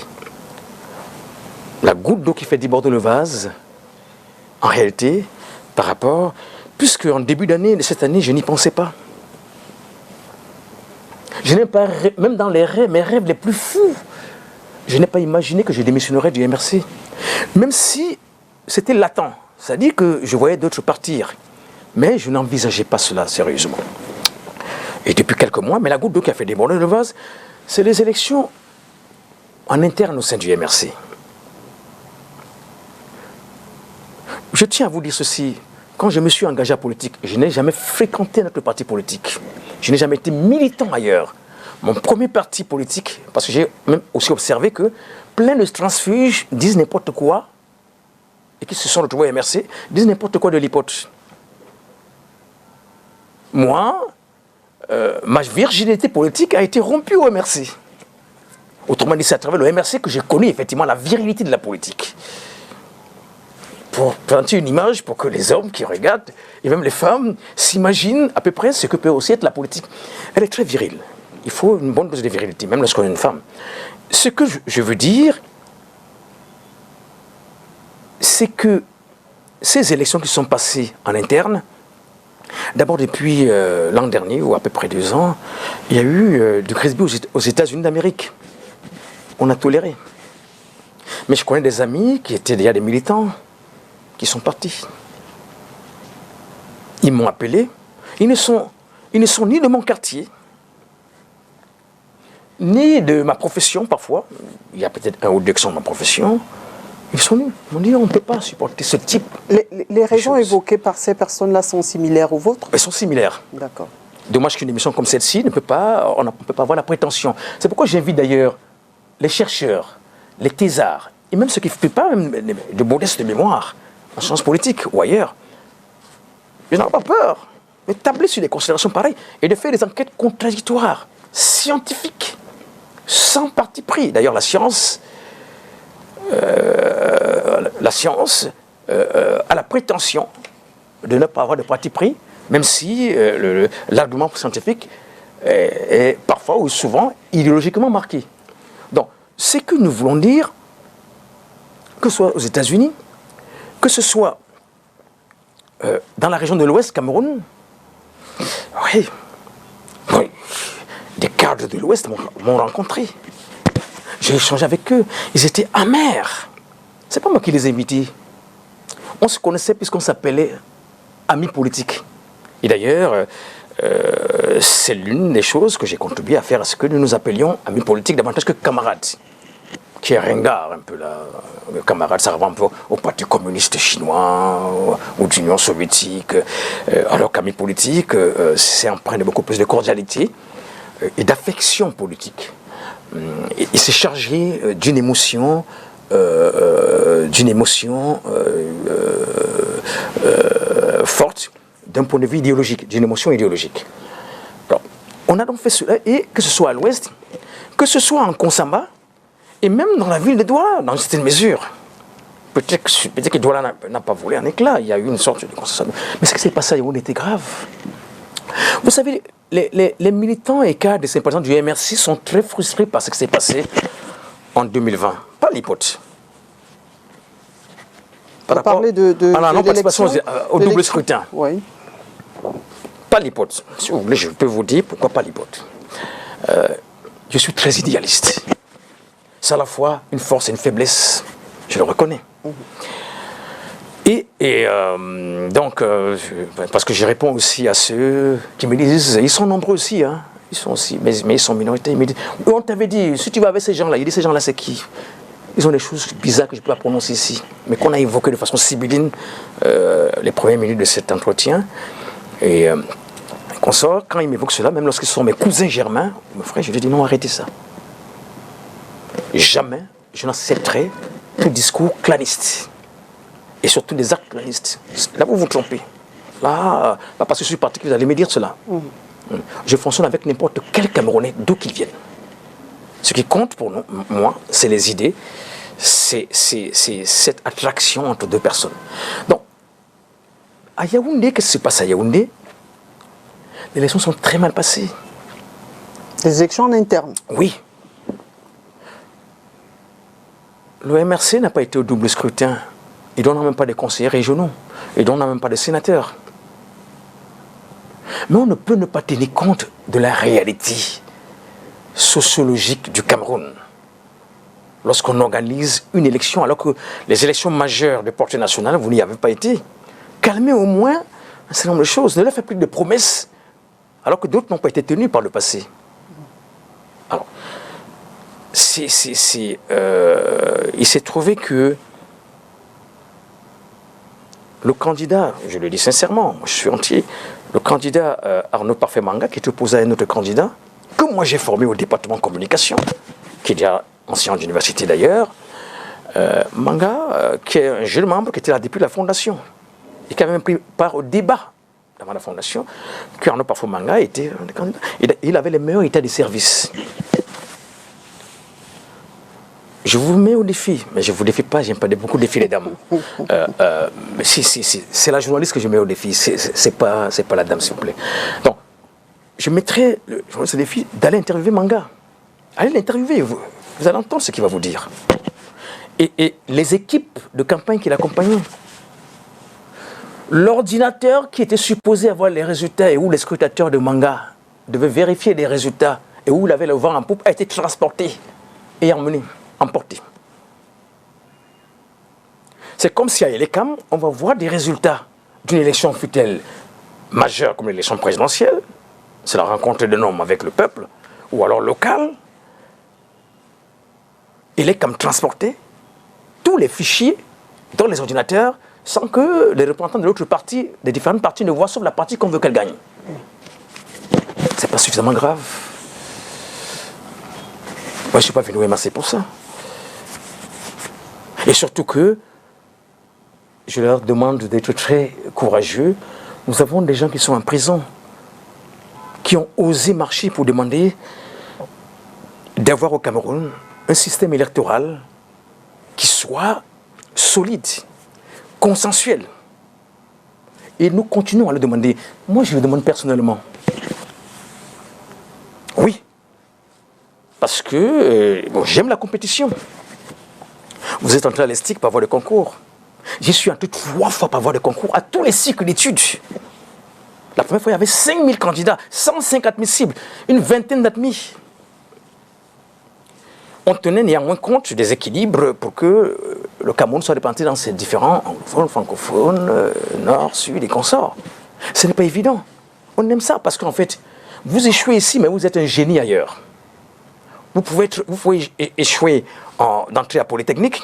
S2: La goutte d'eau qui fait déborder le vase, en réalité, par rapport, puisque en début d'année, de cette année, je n'y pensais pas. Je n'ai pas, même dans les rêves, mes rêves les plus fous, je n'ai pas imaginé que je démissionnerais du MRC. Même si c'était latent, c'est-à-dire que je voyais d'autres partir. Mais je n'envisageais pas cela sérieusement. Et depuis quelques mois, mais la goutte d'eau qui a fait déborder le vase, c'est les élections en interne au sein du MRC. Je tiens à vous dire ceci. Quand je me suis engagé en politique, je n'ai jamais fréquenté notre parti politique. Je n'ai jamais été militant ailleurs. Mon premier parti politique, parce que j'ai même aussi observé que plein de transfuges disent n'importe quoi, et qui se sont retrouvés à MRC, disent n'importe quoi de l'hypothèse. Moi, ma virginité politique a été rompue au MRC. Autrement dit, c'est à travers le MRC que j'ai connu effectivement la virilité de la politique. Pour planter une image, pour que les hommes qui regardent, et même les femmes, s'imaginent à peu près ce que peut aussi être la politique. Elle est très virile. Il faut une bonne dose de virilité, même lorsqu'on est une femme. Ce que je veux dire, c'est que ces élections qui sont passées en interne, d'abord depuis l'an dernier, ou à peu près 2 ans, il y a eu du Cresby aux États-Unis d'Amérique. On a toléré. Mais je connais des amis qui étaient déjà des militants, qui sont partis. Ils m'ont appelé. Ils ne sont ni de mon quartier, ni de ma profession parfois. Il y a peut-être 1 ou 2 qui sont de ma profession. Ils sont venus. Ils m'ont dit on ne peut pas supporter ce type.
S1: Les raisons évoquées par ces personnes-là sont similaires aux vôtres?
S2: Elles sont similaires.
S1: D'accord.
S2: Dommage qu'une émission comme celle-ci on ne peut pas avoir la prétention. C'est pourquoi j'invite d'ailleurs les chercheurs, les thésards, et même ceux qui ne font pas même de modeste mémoire, en sciences politiques ou ailleurs. Ils n'ont pas peur de tabler sur des considérations pareilles et de faire des enquêtes contradictoires, scientifiques, sans parti pris. D'ailleurs, la science a la prétention de ne pas avoir de parti pris, même si l'argument scientifique est parfois ou souvent idéologiquement marqué. Donc, ce que nous voulons dire, que ce soit aux États-Unis, que ce soit dans la région de l'Ouest, Cameroun, oui, des cadres de l'Ouest m'ont rencontré. J'ai échangé avec eux. Ils étaient amers. C'est pas moi qui les ai invités. On se connaissait puisqu'on s'appelait amis politiques. Et d'ailleurs, c'est l'une des choses que j'ai contribué à faire à ce que nous nous appelions amis politiques davantage que camarades. Qui est ringard un peu là. Le camarade, ça revient un peu au Parti communiste chinois, ou d'Union soviétique. Alors qu'amis politiques, c'est empreint de beaucoup plus de cordialité et d'affection politique. Il s'est chargé d'une émotion, forte d'un point de vue idéologique, d'une émotion idéologique. Alors, on a donc fait cela, et que ce soit à l'Ouest, que ce soit en Konsamba, et même dans la ville de Douala, dans une certaine mesure. Peut-être que Douala n'a pas volé un éclat, il y a eu une sorte de consensus. Mais ce qui s'est passé à Yaoundé était grave. Vous savez, les militants et cadres des sympathisants du MRC sont très frustrés par ce qui s'est passé en 2020. Pas l'hypothèse. Par rapport à la non-participation au double scrutin.
S1: Oui.
S2: Pas l'hypothèse. Si vous voulez, je peux vous dire pourquoi pas l'hypothèse. Je suis très idéaliste. C'est à la fois une force et une faiblesse, je le reconnais. Et donc, parce que je réponds aussi à ceux qui me disent, ils sont nombreux aussi, hein, ils sont aussi, mais ils sont minorités. Ils me disent, on t'avait dit, si tu vas avec ces gens-là, il dit, ces gens-là, c'est qui? Ils ont des choses bizarres que je ne peux pas prononcer ici, mais qu'on a évoquées de façon sibylline les premières minutes de cet entretien. Et qu'on sort, quand ils m'évoquent cela, même lorsqu'ils sont mes cousins germains, mes frères, je leur dis, non, arrêtez ça. Jamais je n'accepterai tout discours claniste. Et surtout des actes clanistes. Là, vous vous trompez. Là, pas parce que je suis parti que vous allez me dire cela. Je fonctionne avec n'importe quel Camerounais, d'où qu'il vienne. Ce qui compte pour nous, moi, c'est les idées, c'est cette attraction entre deux personnes. Donc, à Yaoundé, qu'est-ce qui se passe à Yaoundé? Les élections sont très mal passées.
S1: Les élections en interne?
S2: Oui. Le MRC n'a pas été au double scrutin. Ils n'ont même pas de conseillers régionaux. Ils n'ont même pas de sénateurs. Mais on ne peut ne pas tenir compte de la réalité sociologique du Cameroun. Lorsqu'on organise une élection, alors que les élections majeures de portée nationale, vous n'y avez pas été, calmez au moins un certain nombre de choses. Ne leur faites plus de promesses, alors que d'autres n'ont pas été tenues par le passé. Alors, il s'est trouvé que le candidat, je le dis sincèrement, moi je suis entier, le candidat Arnaud Parfait Manga, qui est opposé à un autre candidat, que moi j'ai formé au département communication, qui est déjà ancien d'université d'ailleurs, Manga, qui est un jeune membre qui était là depuis la fondation, et qui a même pris part au débat avant la fondation, que Arnaud Bafou-Manga était un des candidats. Il avait les meilleurs états de service. Je vous mets au défi, mais je ne vous défie pas, j'aime pas beaucoup défier les dames. Mais si, c'est la journaliste que je mets au défi, c'est pas la dame, s'il vous plaît. Donc, je mettrai le journaliste au défi d'aller interviewer Manga. Allez l'interviewer, vous allez entendre ce qu'il va vous dire. Et les équipes de campagne qui l'accompagnaient. L'ordinateur qui était supposé avoir les résultats et où les scrutateurs de Manga devaient vérifier les résultats et où il avait le vent en poupe a été transporté et emmené. Emporté. C'est comme si à Elekam, on va voir des résultats d'une élection fut-elle majeure comme l'élection présidentielle, c'est la rencontre d'un homme avec le peuple, ou alors locale. Elekam transporté tous les fichiers dans les ordinateurs sans que les représentants de l'autre partie, des différentes parties ne voient sauf la partie qu'on veut qu'elle gagne. C'est pas suffisamment grave. Moi, je ne suis pas venu au MAC pour ça. Et surtout que, je leur demande d'être très courageux. Nous avons des gens qui sont en prison, qui ont osé marcher pour demander d'avoir au Cameroun un système électoral qui soit solide, consensuel. Et nous continuons à le demander. Moi, je le demande personnellement. Oui. Parce que bon, j'aime la compétition. Vous êtes entré à l'ESTIC pour avoir des concours. J'y suis entré 3 fois pour avoir des concours à tous les cycles d'études. La première fois, il y avait 5000 candidats, 150 000 cibles, une vingtaine d'admis. On tenait néanmoins compte des équilibres pour que le Cameroun soit réparti dans ces différents anglophones, francophones, nord, sud et consorts. Ce n'est pas évident. On aime ça parce qu'en fait, vous échouez ici, mais vous êtes un génie ailleurs. Vous pouvez échouer d'entrée à Polytechnique,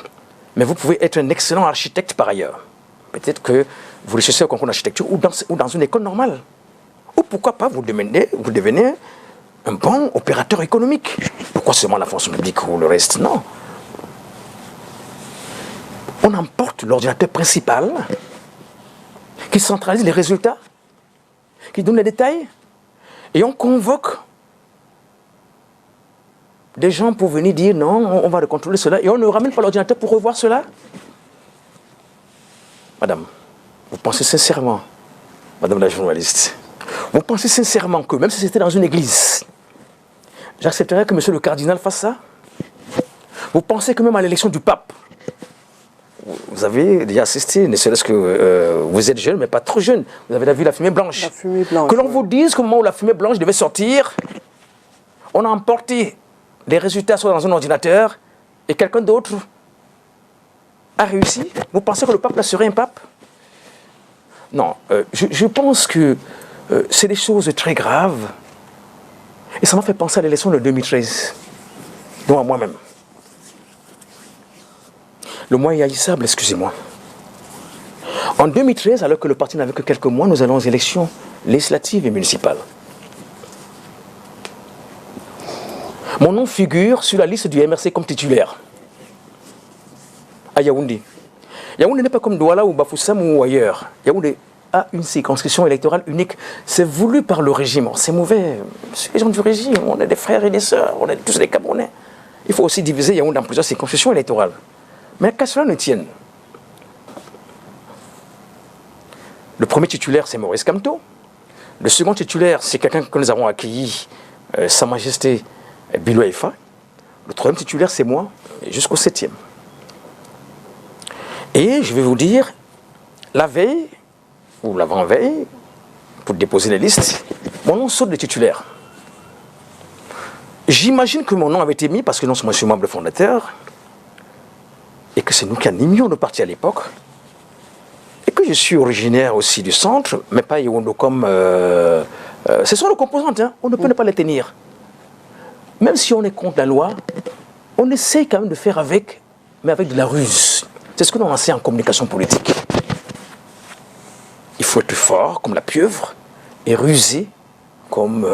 S2: mais vous pouvez être un excellent architecte par ailleurs. Peut-être que vous recherchez au concours d'architecture ou dans une école normale. Ou pourquoi pas vous devenez un bon opérateur économique. Pourquoi seulement la fonction publique ou le reste? Non. On emporte l'ordinateur principal qui centralise les résultats, qui donne les détails, et on convoque des gens pour venir dire non, on va contrôler cela, et on ne ramène pas l'ordinateur pour revoir cela. Madame, vous pensez sincèrement, madame la journaliste, vous pensez sincèrement que même si c'était dans une église, j'accepterais que monsieur le cardinal fasse ça? Vous pensez que même à l'élection du pape, vous avez déjà assisté, ne serait-ce que vous êtes jeune, mais pas trop jeune, vous avez vu la fumée blanche.
S1: La fumée blanche.
S2: Que l'on vous dise qu'au moment où la fumée blanche devait sortir, on a emporté les résultats sont dans un ordinateur et quelqu'un d'autre a réussi. Vous pensez que le pape là serait un pape? Non, je pense que c'est des choses très graves. Et ça m'a fait penser à l'élection de 2013, dont à moi-même. Le mois est haïssable, excusez-moi. En 2013, alors que le parti n'avait que quelques mois, nous allons aux élections législatives et municipales. Mon nom figure sur la liste du MRC comme titulaire à Yaoundé. Yaoundé n'est pas comme Douala ou Bafoussam ou ailleurs. Yaoundé a une circonscription électorale unique. C'est voulu par le régime. C'est mauvais. C'est les gens du régime. On est des frères et des sœurs. On est tous des Camerounais. Il faut aussi diviser Yaoundé en plusieurs circonscriptions électorales. Mais qu'à cela ne tienne. Le premier titulaire, c'est Maurice Kamto. Le second titulaire, c'est quelqu'un que nous avons accueilli, Sa Majesté Bilou Haïfa. Le troisième titulaire, c'est moi, jusqu'au 7e. Et je vais vous dire, la veille, ou l'avant-veille, pour déposer les listes, mon nom saute de titulaire. J'imagine que mon nom avait été mis parce que non seulement je suis membre fondateur, et que c'est nous qui animions le parti à l'époque, et que je suis originaire aussi du centre, mais pas Yaoundé comme... ce sont nos composantes, hein, on ne peut ne pas les tenir. Même si on est contre la loi, on essaie quand même de faire avec, mais avec de la ruse. C'est ce que l'on enseigne en communication politique. Il faut être fort comme la pieuvre et rusé comme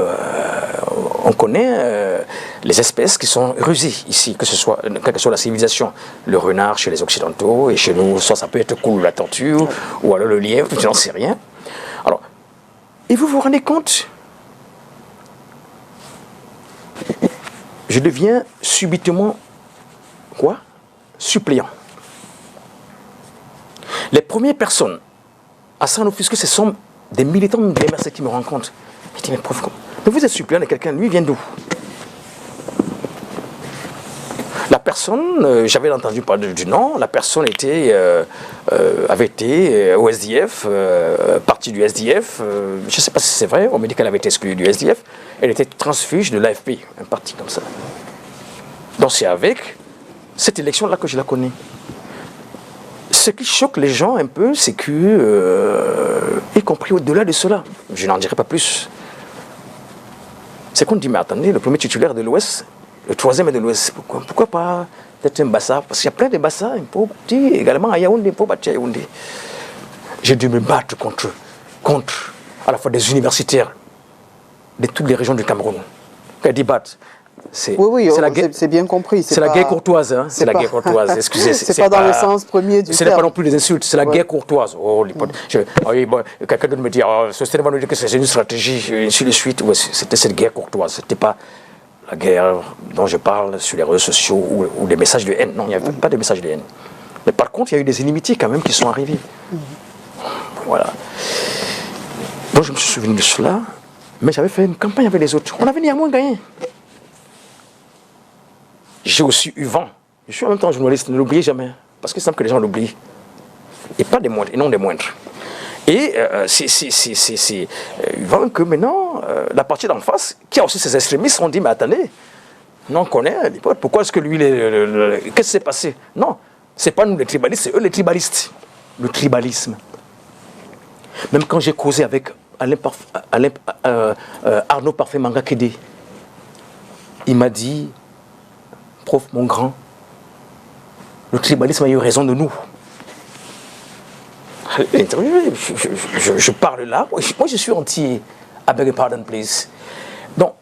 S2: on connaît les espèces qui sont rusées ici, que ce soit quelle que soit la civilisation. Le renard chez les Occidentaux et chez nous, soit ça peut être cool la tortue ou alors le lièvre, je n'en sais rien. Alors, Et vous vous rendez compte? Je deviens subitement, quoi? Suppléant. Les premières personnes à s'en offusquer, ce sont des militants de l'MRC qui me rencontrent. Je dis, mais prof, mais vous êtes suppléant de quelqu'un, lui, il vient d'où? La personne, j'avais entendu parler du nom, la personne avait été au SDF, partie du SDF, je ne sais pas si c'est vrai, on me dit qu'elle avait été exclue du SDF, elle était transfuge de l'AFP, un parti comme ça. Donc c'est avec cette élection-là que je la connais. Ce qui choque les gens un peu, c'est que, y compris au-delà de cela, je n'en dirai pas plus, c'est qu'on dit, mais attendez, le premier titulaire de l'Ouest, le troisième est de l'Ouest, pourquoi pas peut-être un Bassa? Parce qu'il y a plein de Bassa, un peu petit, également à Yaoundé, pour battre à Yaoundé. J'ai dû me battre contre à la fois des universitaires de toutes les régions du Cameroun. Quand ils battent, c'est
S1: bien compris.
S2: C'est la guerre courtoise, hein? C'est la guerre courtoise, excusez.
S1: C'est pas dans le sens premier du terme.
S2: Ce n'est pas non plus des insultes, c'est la guerre courtoise. Oh, quelqu'un doit me dire, ce va nous dire que c'est une stratégie, et ainsi de suite. Ouais, c'était cette guerre courtoise, c'était pas la guerre dont je parle sur les réseaux sociaux ou des messages de haine. Non, il n'y avait pas de messages de haine. Mais par contre, il y a eu des inimitiés quand même qui sont arrivées. Voilà. Donc je me suis souvenu de cela, mais j'avais fait une campagne avec les autres. On avait néanmoins gagné. J'ai aussi eu vent. Je suis en même temps journaliste, ne l'oubliez jamais. Parce qu'il semble que les gens l'oublient. Et pas des moindres, et non des moindres. Et c'est vent que maintenant, la partie d'en face, qui a aussi ses extrémistes, ont dit, mais attendez, nous on connaît l'hypothèse, pourquoi est-ce que lui, qu'est-ce qui s'est passé? Non, c'est pas nous les tribalistes, c'est eux les tribalistes. Le tribalisme. Même quand j'ai causé avec Arnaud Parfait Manga Kédé, il m'a dit, prof, mon grand, le tribalisme a eu raison de nous. Je parle là, moi je suis entier. I beg your pardon, please. Donc,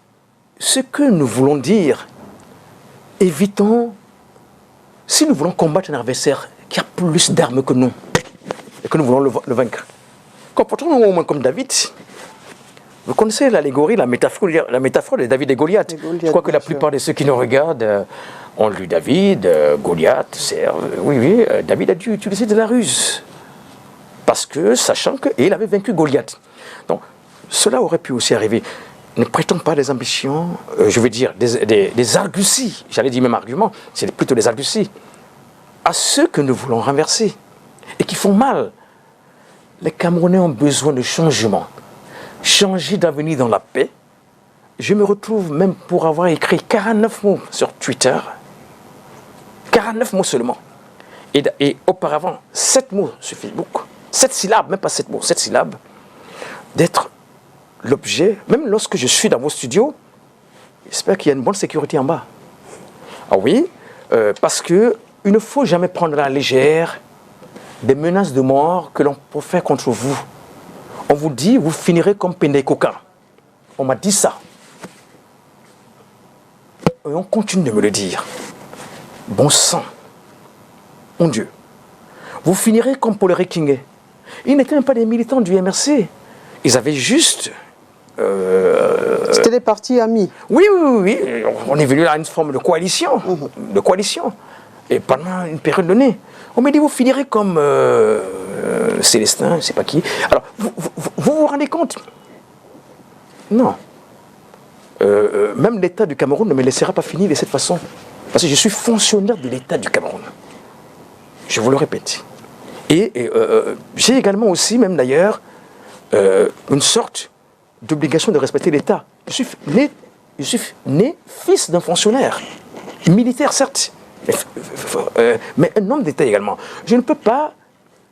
S2: ce que nous voulons dire, évitons, si nous voulons combattre un adversaire qui a plus d'armes que nous, et que nous voulons le vaincre, comportons-nous au moins comme David. Vous connaissez l'allégorie, la métaphore de David et Goliath. Je crois que la plupart de ceux qui nous regardent ont lu David, Goliath, oui, David a dû utiliser de la ruse. Parce que, sachant qu'il avait vaincu Goliath. Donc, cela aurait pu aussi arriver. Ne prêtons pas des ambitions, je veux dire, des arguties, j'allais dire même arguments, c'est plutôt des arguties, à ceux que nous voulons renverser et qui font mal. Les Camerounais ont besoin de changement. Changer d'avenir dans la paix. Je me retrouve même pour avoir écrit 49 mots sur Twitter. 49 mots seulement. Et auparavant, 7 mots sur Facebook. 7 syllabes, même pas 7 mots, 7 syllabes. D'être l'objet, même lorsque je suis dans vos studios, j'espère qu'il y a une bonne sécurité en bas. Ah oui, parce qu'il ne faut jamais prendre à la légère des menaces de mort que l'on peut faire contre vous. On vous dit, vous finirez comme Pendey Koka. On m'a dit ça. Et on continue de me le dire. Bon sang. Mon Dieu. Vous finirez comme Paul Kingé. Ils n'étaient même pas des militants du MRC. Ils avaient juste...
S1: C'était des partis amis.
S2: Oui. On est venu à une forme de coalition. De coalition. Et pendant une période donnée. On m'a dit, vous finirez comme Célestin, je ne sais pas qui. Alors, vous rendez compte? Non. Même l'État du Cameroun ne me laissera pas finir de cette façon. Parce que je suis fonctionnaire de l'État du Cameroun. Je vous le répète. Et j'ai également aussi, même d'ailleurs, une sorte d'obligation de respecter l'État. Je suis né fils d'un fonctionnaire, militaire certes, mais un homme d'État également. Je ne peux pas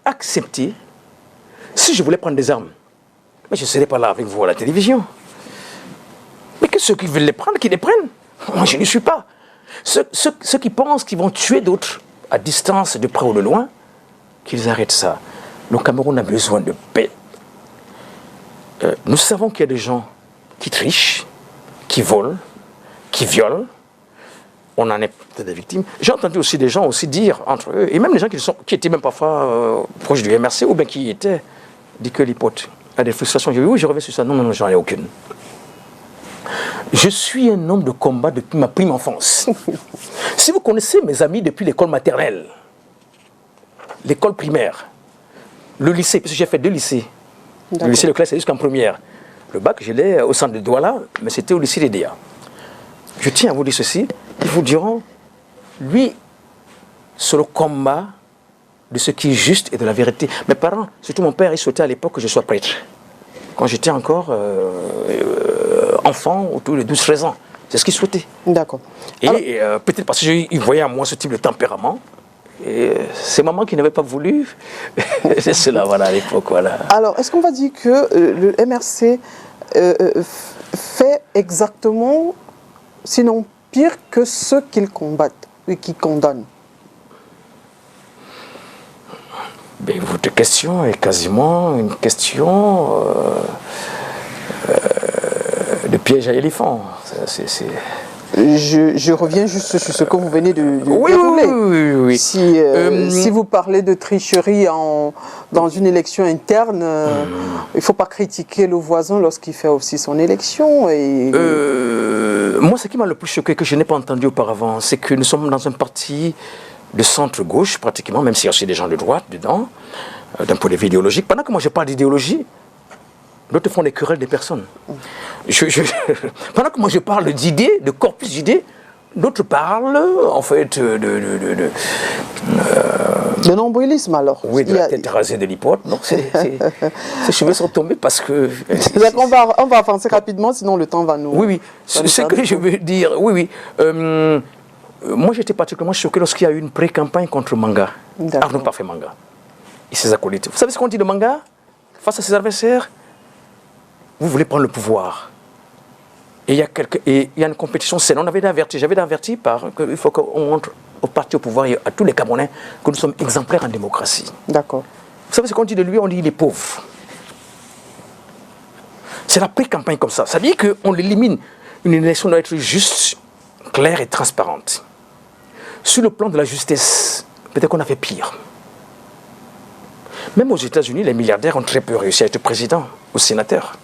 S2: accepter, si je voulais prendre des armes, mais je ne serais pas là avec vous à la télévision. Mais que ceux qui veulent les prendre, qu'ils les prennent. Moi, je ne suis pas. Ceux qui pensent qu'ils vont tuer d'autres à distance, de près ou de loin, qu'ils arrêtent ça. Le Cameroun a besoin de paix. Nous savons qu'il y a des gens qui trichent, qui volent, qui violent. On en est peut-être des victimes. J'ai entendu aussi des gens aussi dire entre eux, et même des gens qui étaient même parfois proches du MRC, ou bien qui étaient, dit que l'hypothèse. à des frustrations. Je dis, oui, je reviens sur ça. Non, non, non, j'en ai aucune. Je suis un homme de combat depuis ma prime enfance. Si vous connaissez mes amis depuis l'école maternelle, l'école primaire, le lycée, parce que j'ai fait 2 lycées. Le lycée de classe, c'est jusqu'en première. Le bac, je l'ai au centre de Douala, mais c'était au lycée d'Edea. Je tiens à vous dire ceci, ils vous diront, lui, c'est le combat de ce qui est juste et de la vérité. Mes parents, surtout mon père, il souhaitait à l'époque que je sois prêtre. Quand j'étais encore enfant, autour de 12-13 ans. C'est ce qu'il souhaitait.
S1: D'accord.
S2: Et peut-être parce qu'il voyait en moi ce type de tempérament. Et c'est maman qui n'avait pas voulu. C'est cela, voilà, à l'époque, voilà.
S1: Alors, est-ce qu'on va dire que le MRC fait exactement, sinon pire que ceux qu'ils combattent et qui condamnent?
S2: Ben, votre question est quasiment une question de piège à éléphant.
S1: Je reviens juste sur ce que vous venez de
S2: oui,
S1: dérouler.
S2: Oui.
S1: Si vous parlez de tricherie dans une élection interne, il ne faut pas critiquer le voisin lorsqu'il fait aussi son élection. Et...
S2: moi, ce qui m'a le plus choqué, que je n'ai pas entendu auparavant, c'est que nous sommes dans un parti de centre-gauche, pratiquement, même s'il y a aussi des gens de droite dedans, d'un point de vue idéologique. Pendant que moi, je parle d'idéologie, d'autres font des querelles des personnes. Pendant que moi, je parle d'idées, de corpus d'idées, d'autres parlent, en fait, de
S1: nombrilisme, alors.
S2: Oui, de la tête rasée de l'hypote. Non, ces cheveux sont tombés parce que...
S1: on va avancer rapidement, sinon le temps va nous...
S2: Oui. Ce que je veux dire, moi, j'étais particulièrement choqué lorsqu'il y a eu une pré-campagne contre Manga. Arnaud Parfait Manga. Et ses acolytes. Vous savez ce qu'on dit de Manga face à ses adversaires? Vous voulez prendre le pouvoir. Et il y a une compétition saine. J'avais averti qu'il faut qu'on montre au parti au pouvoir et à tous les Camerounais que nous sommes exemplaires en démocratie.
S1: D'accord.
S2: Vous savez ce qu'on dit de lui? On dit qu'il est pauvre. C'est la pré-campagne comme ça. Ça veut dire qu'on l'élimine. Une élection doit être juste, claire et transparente. Sur le plan de la justice, peut-être qu'on a fait pire. Même aux États-Unis, les milliardaires ont très peu réussi à être président ou sénateur.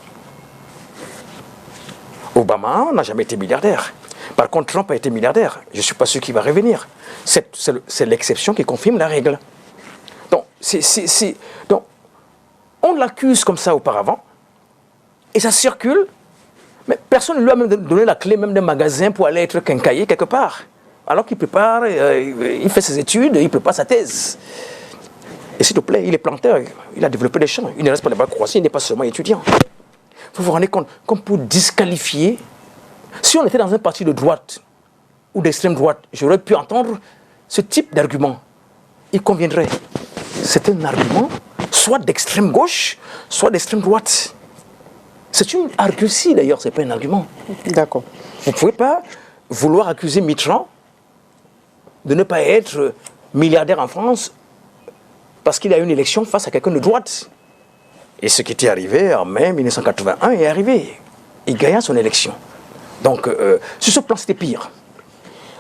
S2: Obama n'a jamais été milliardaire. Par contre, Trump a été milliardaire. Je ne suis pas sûr qu'il va revenir. C'est l'exception qui confirme la règle. Donc, donc on l'accuse comme ça auparavant, et ça circule, mais personne ne lui a même donné la clé même d'un magasin pour aller être quincailler quelque part. Alors qu'il prépare, il fait ses études, il prépare sa thèse. Et s'il te plaît, il est planteur, il a développé des champs. Il ne reste pas là-bas croissant, il n'est pas seulement étudiant. Vous vous rendez compte, comme pour disqualifier, si on était dans un parti de droite ou d'extrême droite, j'aurais pu entendre ce type d'argument. Il conviendrait. C'est un argument soit d'extrême gauche, soit d'extrême droite. C'est une argutie d'ailleurs, ce n'est pas un argument.
S1: D'accord.
S2: Vous ne pouvez pas vouloir accuser Mitterrand de ne pas être milliardaire en France parce qu'il a eu une élection face à quelqu'un de droite. Et ce qui était arrivé en mai 1981 est arrivé. Il gagna son élection. Donc, sur ce plan, c'était pire.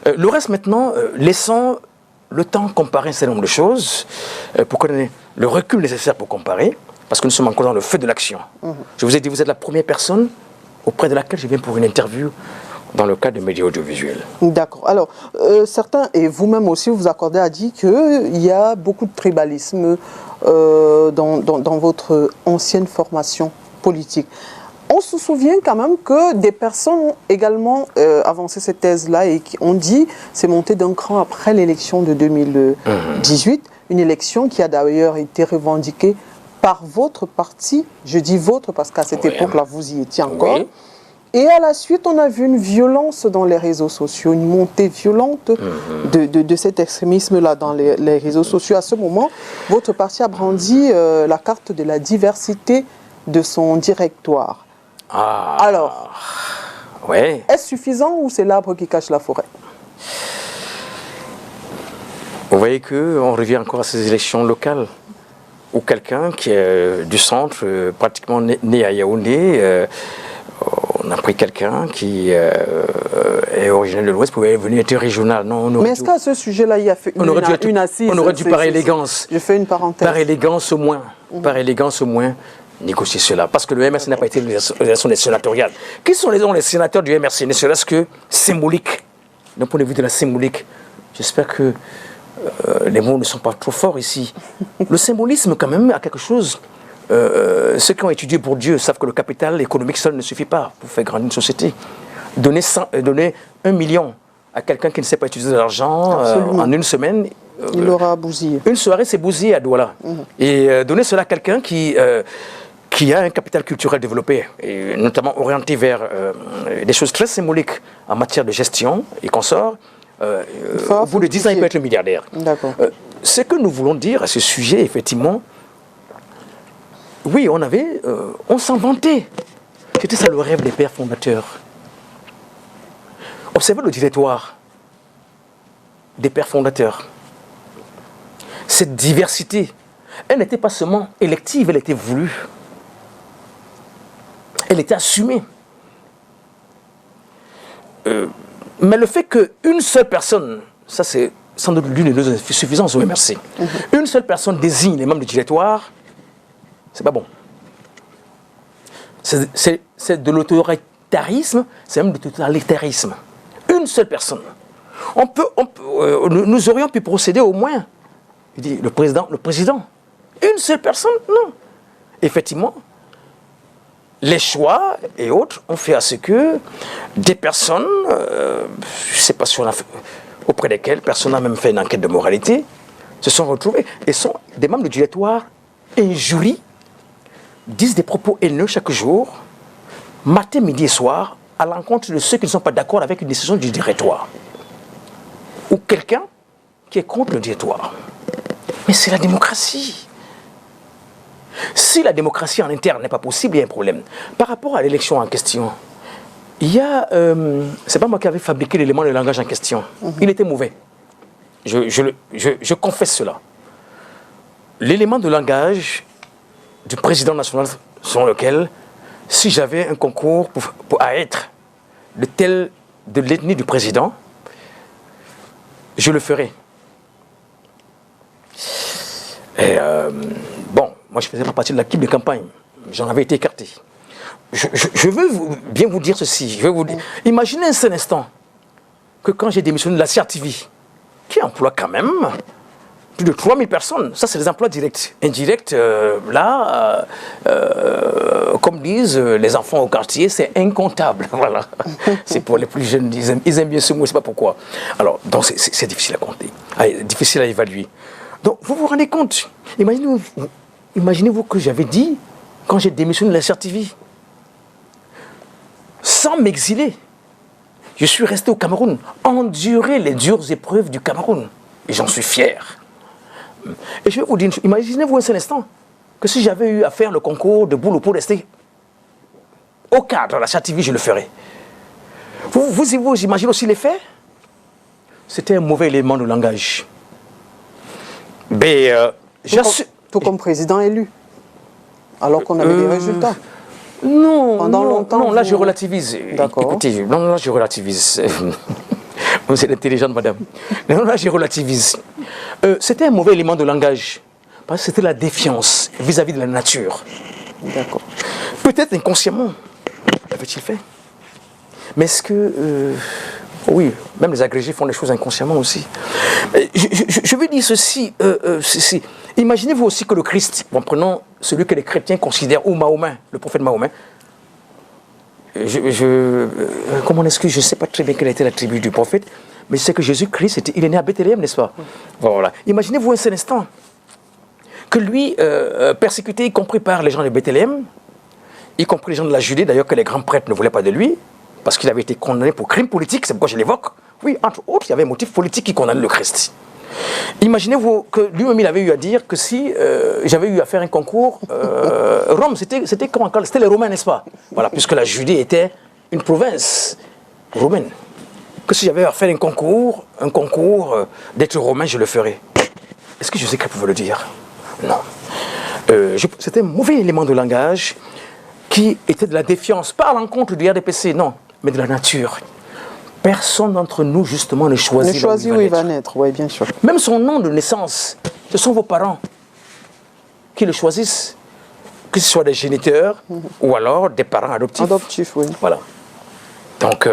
S2: Le reste, maintenant, laissons le temps comparer un certain nombre de choses pour connaître le recul nécessaire pour comparer, parce que nous sommes encore dans le feu de l'action. Je vous ai dit, vous êtes la première personne auprès de laquelle je viens pour une interview dans le cadre de médias audiovisuels.
S1: D'accord. Alors, certains, et vous-même aussi, vous accordez à dire qu'il y a beaucoup de tribalisme dans votre ancienne formation politique. On se souvient quand même que des personnes ont également avancé cette thèse-là et qui ont dit c'est monté d'un cran après l'élection de 2018, une élection qui a d'ailleurs été revendiquée par votre parti. Je dis votre parce qu'à cette époque-là, vous y étiez encore. Oui. Et à la suite, on a vu une violence dans les réseaux sociaux, une montée violente de cet extrémisme-là dans les réseaux sociaux. À ce moment, votre parti a brandi la carte de la diversité de son directoire.
S2: Ah,
S1: alors,
S2: ouais.
S1: Est-ce suffisant ou c'est l'arbre qui cache la forêt?
S2: Vous voyez qu'on revient encore à ces élections locales où quelqu'un qui est du centre, pratiquement né à Yaoundé, on a pris quelqu'un qui est originaire de l'Ouest, pouvait venir être régional. Non,
S1: mais est-ce qu'à ce sujet-là, il y a fait une assise?
S2: On aurait dû par élégance.
S1: Je fais une parenthèse.
S2: Par élégance au moins. Par élégance au moins, négocier cela. Parce que le MRC n'a pas été l'élection des sénatoriales. Qui sont les sénateurs du MRC? Ne serait-ce que symbolique. D'un point de vue de la symbolique, j'espère que les mots ne sont pas trop forts ici. Le symbolisme, quand même, a quelque chose. Ceux qui ont étudié pour Dieu savent que le capital économique seul ne suffit pas pour faire grandir une société. Donner 1 million à quelqu'un qui ne sait pas utiliser de l'argent en une semaine,
S1: il aura bousillé.
S2: Une soirée, c'est bousillé à Douala. Et donner cela à quelqu'un qui a un capital culturel développé, et notamment orienté vers des choses très symboliques en matière de gestion et consorts, au bout de 10 ans, il peut être le milliardaire. Ce que nous voulons dire à ce sujet, effectivement, oui, on s'en vantait. C'était ça le rêve des pères fondateurs. Observez le directoire des pères fondateurs. Cette diversité, elle n'était pas seulement élective, elle était voulue. Elle était assumée. Mais le fait qu'une seule personne, ça c'est sans doute l'une de nos insuffisances au MRC, une seule personne désigne les membres du directoire, c'est pas bon. C'est de l'autoritarisme, c'est même du totalitarisme. Une seule personne. Nous aurions pu procéder au moins. Il dit le président. Une seule personne, non. Effectivement, les choix et autres ont fait à ce que des personnes, je ne sais pas si on a fait, auprès desquelles personne n'a même fait une enquête de moralité, se sont retrouvés et sont des membres du directoire injurient, disent des propos haineux chaque jour, matin, midi et soir, à l'encontre de ceux qui ne sont pas d'accord avec une décision du directoire. Ou quelqu'un qui est contre le directoire. Mais c'est la démocratie. Si la démocratie en interne n'est pas possible, il y a un problème. Par rapport à l'élection en question, il y a... c'est pas moi qui avais fabriqué l'élément de langage en question. Il était mauvais. Je confesse cela. L'élément de langage du président national selon lequel, si j'avais un concours pour être de l'ethnie du président, je le ferais. Et bon, moi je ne faisais pas partie de l'équipe de campagne. J'en avais été écarté. Je veux bien vous dire ceci. Imaginez un seul instant que quand j'ai démissionné de la CRTV, qui emploie quand même plus de 3000 personnes, ça c'est des emplois directs. Indirects, comme disent les enfants au quartier, c'est incontable. Voilà. C'est pour les plus jeunes, ils aiment bien ce mot, je ne sais pas pourquoi. Alors, donc c'est difficile à compter, difficile à évaluer. Donc, vous vous rendez compte, imaginez-vous que j'avais dit, quand j'ai démissionné de la CRTV, sans m'exiler, je suis resté au Cameroun, endurer les dures épreuves du Cameroun. Et j'en suis fier. Et je vais vous dire, imaginez-vous un seul instant, que si j'avais eu à faire le concours de boulot pour rester au cadre de la CRTV, je le ferais. Vous imaginez aussi les faits? C'était un mauvais élément de langage. Mais,
S1: tout comme président élu, alors qu'on avait des résultats.
S2: Non, là je relativise. Écoutez, là je relativise. Vous êtes intelligente, madame. Non, là je relativise. C'était un mauvais élément de langage. Parce que c'était la défiance vis-à-vis de la nature.
S1: D'accord.
S2: Peut-être inconsciemment, l'avait-il fait. Mais est-ce que... oui, même les agrégés font des choses inconsciemment aussi. Je veux dire ceci. Imaginez-vous aussi que le Christ, bon, prenons celui que les chrétiens considèrent, ou Mahomet, le prophète Mahomet. Comment est-ce que je ne sais pas très bien quelle était la tribu du prophète, mais je sais que Jésus-Christ, il est né à Bethléem, n'est-ce pas? Voilà. Imaginez-vous un seul instant que lui, persécuté, y compris par les gens de Bethléem, y compris les gens de la Judée, d'ailleurs que les grands prêtres ne voulaient pas de lui, parce qu'il avait été condamné pour crime politique, c'est pourquoi je l'évoque. Oui, entre autres, il y avait un motif politique qui condamnait le Christ. Imaginez-vous que lui-même, il avait eu à dire que si j'avais eu à faire un concours, Rome, c'était comment? C'était les Romains, n'est-ce pas? Voilà, puisque la Judée était une province romaine. Que si j'avais à faire un concours d'être romain, je le ferais. Est-ce que Jésus-Christ pouvait le dire? Non. C'était un mauvais élément de langage qui était de la défiance, pas à l'encontre du RDPC, non, mais de la nature. Personne d'entre nous, justement, ne choisit
S1: où il va naître. Oui, bien sûr.
S2: Même son nom de naissance, ce sont vos parents qui le choisissent. que ce soit des géniteurs ou alors des parents adoptifs.
S1: Adoptifs, oui.
S2: Voilà. Donc,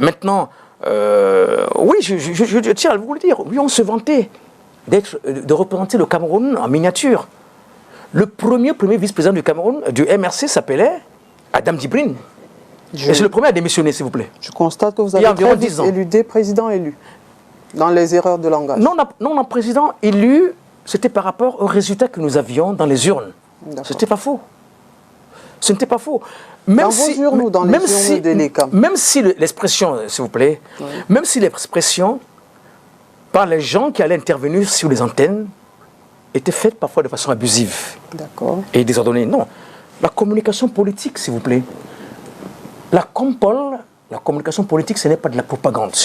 S2: maintenant, oui, je tiens à vous le dire, oui, on se vantait de représenter le Cameroun en miniature. Le premier vice-président du Cameroun, du MRC, s'appelait Adam Djibrine. Et c'est le premier à démissionner, s'il vous plaît.
S1: Je constate que vous avez très vite éludé président élu dans les erreurs de langage.
S2: Non, président élu, c'était par rapport aux résultats que nous avions dans les urnes. Ce n'était pas faux. Ce n'était pas faux.
S1: Même dans vos urnes ou dans les urnes de l'ECAM?
S2: Même si l'expression, s'il vous plaît, oui. Même si l'expression par les gens qui allaient intervenir sur les antennes était faite parfois de façon abusive.
S1: D'accord.
S2: Et désordonnée. Non. La communication politique, s'il vous plaît. Comme Paul, la communication politique, ce n'est pas de la propagande.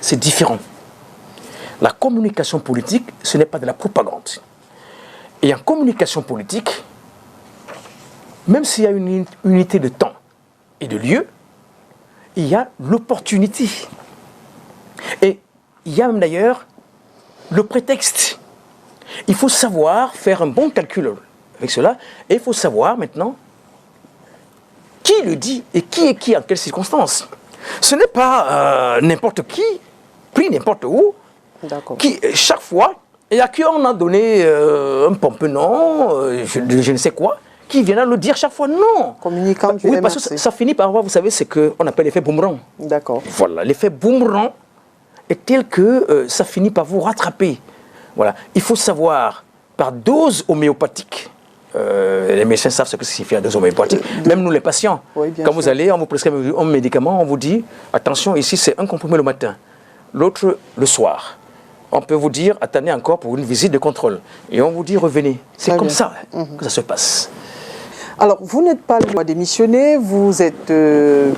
S2: C'est différent. La communication politique, ce n'est pas de la propagande. Et en communication politique, même s'il y a une unité de temps et de lieu, il y a l'opportunité. Et il y a même d'ailleurs le prétexte. Il faut savoir faire un bon calcul avec cela. Et il faut savoir maintenant qui le dit et qui est qui, en quelles circonstances. Ce n'est pas n'importe qui, pris n'importe où, qui, chaque fois, et à qui on a donné un pompeux nom, je ne sais quoi, qui viendra le dire chaque fois. Non.
S1: Communicant du
S2: oui,
S1: MRC.
S2: parce que ça finit par avoir, vous savez, c'est qu'on appelle l'effet boomerang.
S1: D'accord.
S2: Voilà, l'effet boomerang est tel que ça finit par vous rattraper. Voilà. Il faut savoir, par dose homéopathique, les médecins savent ce que signifie la dose homéopathique. Même nous, les patients, oui, quand vous allez, on vous prescrit un médicament, on vous dit, attention, ici, c'est un comprimé le matin, l'autre le soir. On peut vous dire, attendez encore pour une visite de contrôle. Et on vous dit, revenez. C'est comme ça que ça se passe.
S1: Alors, vous n'êtes pas le démissionné, vous êtes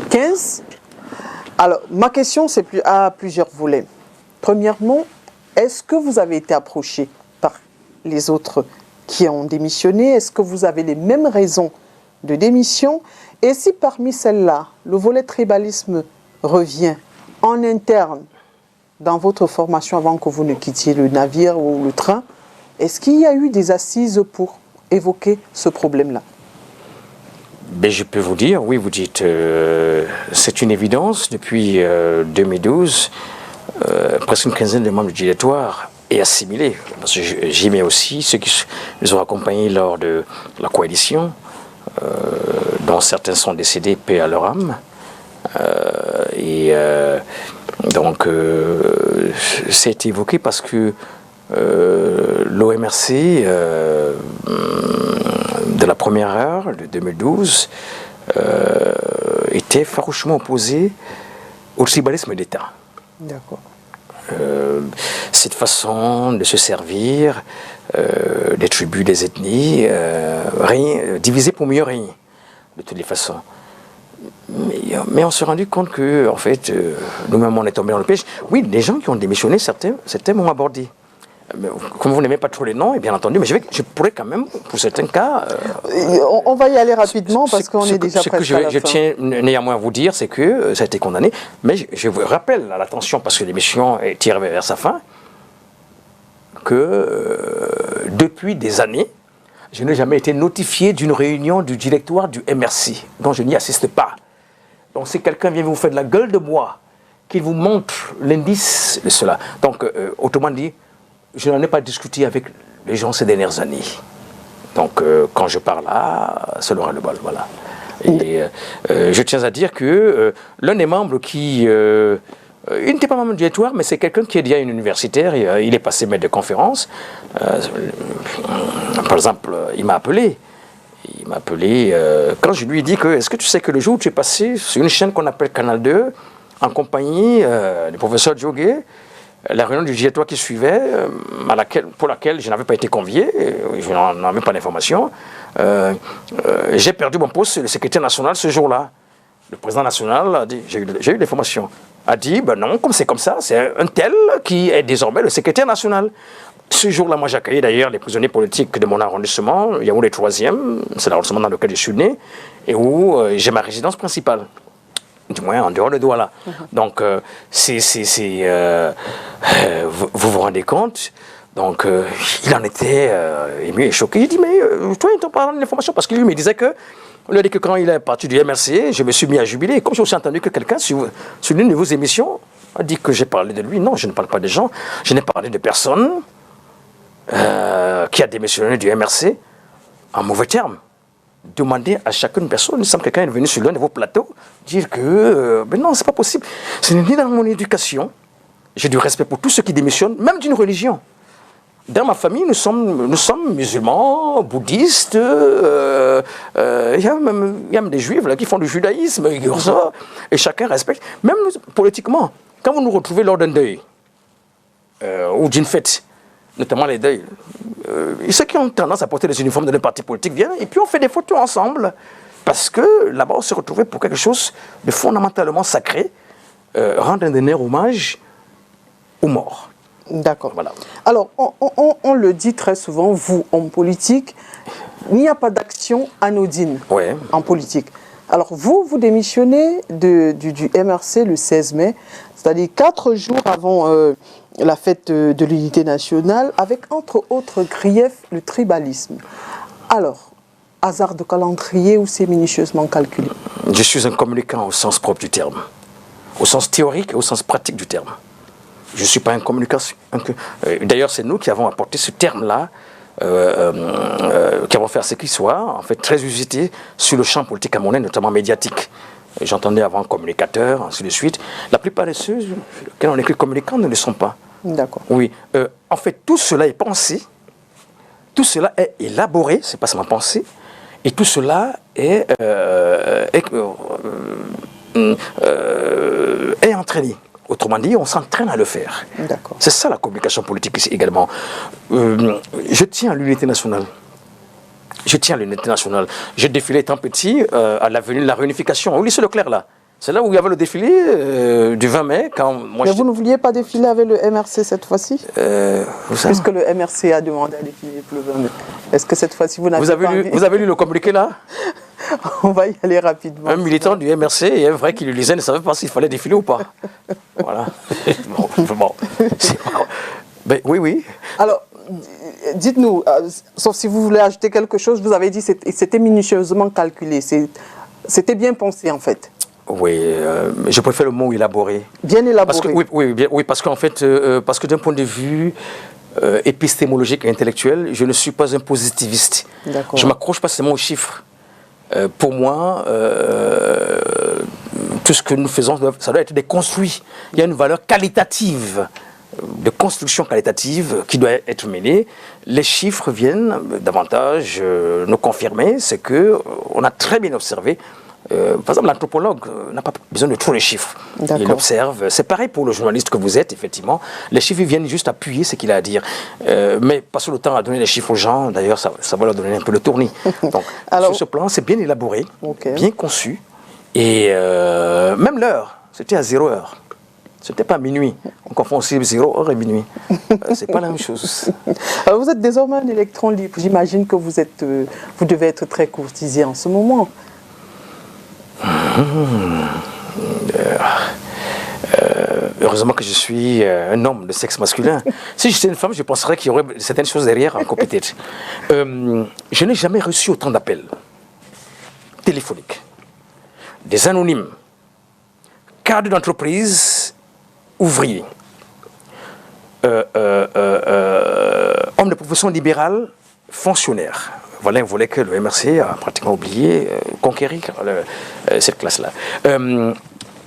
S1: 15. Alors, ma question, c'est à plusieurs volets. Premièrement, est-ce que vous avez été approché par les autres qui ont démissionné? Est-ce que vous avez les mêmes raisons de démission? Et si parmi celles-là, le volet tribalisme revient en interne dans votre formation avant que vous ne quittiez le navire ou le train, est-ce qu'il y a eu des assises pour évoquer ce problème-là?
S2: Ben, je peux vous dire, oui, vous dites, c'est une évidence. Depuis 2012, presque une quinzaine de membres du directoire est assimilé. Parce que j'y mets aussi ceux qui nous ont accompagnés lors de la coalition, dont certains sont décédés, paix à leur âme. Donc, c'est évoqué parce que l'OMRC, de la première heure de 2012, était farouchement opposé au tribalisme d'État.
S1: D'accord.
S2: Cette façon de se servir des tribus, des ethnies, diviser pour mieux régner, de toutes les façons. Mais on s'est rendu compte que, en fait, nous-mêmes, on est tombé dans le piège. Oui, les gens qui ont démissionné, certains m'ont abordé. Mais, comme vous n'aimez pas trop les noms, et bien entendu, mais je pourrais quand même, pour certains cas...
S1: on va y aller rapidement parce qu'on est déjà presque à la fin.
S2: Je tiens néanmoins à vous dire, c'est que ça a été condamné. Mais je vous rappelle à l'attention, parce que l'émission tire vers sa fin, que depuis des années, je n'ai jamais été notifié d'une réunion du directoire du MRC, dont je n'y assiste pas. Donc si quelqu'un vient vous faire de la gueule de bois, qu'il vous montre l'indice de cela. Donc, autrement dit, je n'en ai pas discuté avec les gens ces dernières années. Donc, quand je parle là, c'est le ras-le-bol, voilà. Et je tiens à dire que l'un des membres qui... il n'était pas membre du directoire, mais c'est quelqu'un qui est déjà un universitaire. Il est passé maître de conférence. Par exemple, il m'a appelé. Quand je lui ai dit que, est-ce que tu sais que le jour où tu es passé sur une chaîne qu'on appelle Canal 2, en compagnie du professeur Djogé, la réunion du directoire qui suivait, pour laquelle je n'avais pas été convié, je n'en avais pas d'information, j'ai perdu mon poste sur le secrétaire national ce jour-là. Le président national a dit, j'ai eu l'information, a dit, ben non, comme c'est comme ça, c'est un tel qui est désormais le secrétaire national. Ce jour-là, moi j'accueillais d'ailleurs les prisonniers politiques de mon arrondissement, il y a où les 3e, c'est l'arrondissement dans lequel je suis né, et où j'ai ma résidence principale. Du moins en dehors de Douala. Donc, vous vous rendez compte? Donc, il en était ému et choqué. Il dit, mais toi, il t'a parlé de l'information parce que lui me disait que, on lui a dit que quand il est parti du MRC, je me suis mis à jubiler. Et comme j'ai aussi entendu que quelqu'un sur l'une de vos émissions a dit que j'ai parlé de lui, non, je ne parle pas des gens, je n'ai parlé de personne qui a démissionné du MRC en mauvais termes. Demander à chacune personne, il semble que quelqu'un est venu sur l'un de vos plateaux, dire que, mais non, c'est pas possible. Ce n'est ni dans mon éducation, j'ai du respect pour tous ceux qui démissionnent, même d'une religion. Dans ma famille, nous sommes musulmans, bouddhistes, il y a même des juifs là, qui font du judaïsme, et chacun respecte. Même politiquement, quand vous nous retrouvez lors d'un deuil, ou d'une fête, notamment les deuils, ceux qui ont tendance à porter les uniformes de nos partis politiques viennent, et puis on fait des photos ensemble, parce que là-bas on s'est retrouvé pour quelque chose de fondamentalement sacré, rendre un dernier hommage aux morts.
S1: D'accord.
S2: Voilà.
S1: Alors, on le dit très souvent, vous, homme politique, il n'y a pas d'action anodine en politique. Alors, vous démissionnez du MRC le 16 mai, c'est-à-dire 4 jours avant la fête de l'unité nationale, avec entre autres griefs le tribalisme. Alors, hasard de calendrier ou c'est minutieusement calculé?
S2: Je suis un communicant au sens propre du terme, au sens théorique et au sens pratique du terme. Je ne suis pas un communicant. D'ailleurs, c'est nous qui avons apporté ce terme-là, qui avons fait ce qu'il soit, en fait, très usité sur le champ politique camerounais, notamment médiatique. J'entendais avant communicateur, ainsi de suite. La plupart de ceux qui on écrit communicants ne le sont pas.
S1: D'accord.
S2: Oui. En fait, tout cela est pensé, tout cela est élaboré, c'est pas seulement pensé, et tout cela est entraîné. Autrement dit, on s'entraîne à le faire. C'est ça la communication politique ici également. Je tiens à l'unité nationale. Je tiens à l'unité nationale. J'ai défilé étant petit à l'avenue de la réunification, au lycée Leclerc là. C'est là où il y avait le défilé du 20 mai. Quand moi
S1: mais vous ne vouliez pas défiler avec le MRC cette fois-ci puisque le MRC a demandé à défiler pour le 20 mai. Est-ce que cette fois-ci vous n'avez pas envie?
S2: Vous avez lu le communiqué là?
S1: On va y aller rapidement.
S2: Un militant du MRC, et un vrai qui le lisait, ne savait pas s'il fallait défiler ou pas. Voilà. Bon. Ben, oui.
S1: Alors, dites-nous, sauf si vous voulez ajouter quelque chose, vous avez dit que c'était minutieusement calculé. C'était bien pensé en fait.
S2: Oui, je préfère le mot élaboré.
S1: Bien élaboré.
S2: Parce que, oui, parce qu'en fait, parce que d'un point de vue épistémologique et intellectuel, je ne suis pas un positiviste. Je ne m'accroche pas seulement aux chiffres. Pour moi, tout ce que nous faisons, ça doit être déconstruit. Il y a une valeur qualitative, de construction qualitative qui doit être menée. Les chiffres viennent davantage nous confirmer, c'est qu'on a très bien observé. Par exemple, l'anthropologue n'a pas besoin de trop les chiffres. Il observe. C'est pareil pour le journaliste que vous êtes, effectivement. Les chiffres viennent juste appuyer ce qu'il a à dire. Mais passer le temps à donner les chiffres aux gens, d'ailleurs, ça va leur donner un peu le tournis. Donc, sur ce plan, c'est bien élaboré, bien conçu. Et même l'heure, c'était à 0 heure. Ce n'était pas minuit. On confond aussi 0 heure et minuit. C'est pas la même chose.
S1: Alors, vous êtes désormais un électron libre. J'imagine que vous devez être très courtisé en ce moment.
S2: Heureusement que je suis un homme de sexe masculin. Si j'étais une femme, je penserais qu'il y aurait certaines choses derrière encore peut-être. Je n'ai jamais reçu autant d'appels téléphoniques, des anonymes, cadres d'entreprise, ouvriers, hommes de profession libérale, fonctionnaires. Voilà un volet que le MRC a pratiquement oublié, conquérir cette classe-là.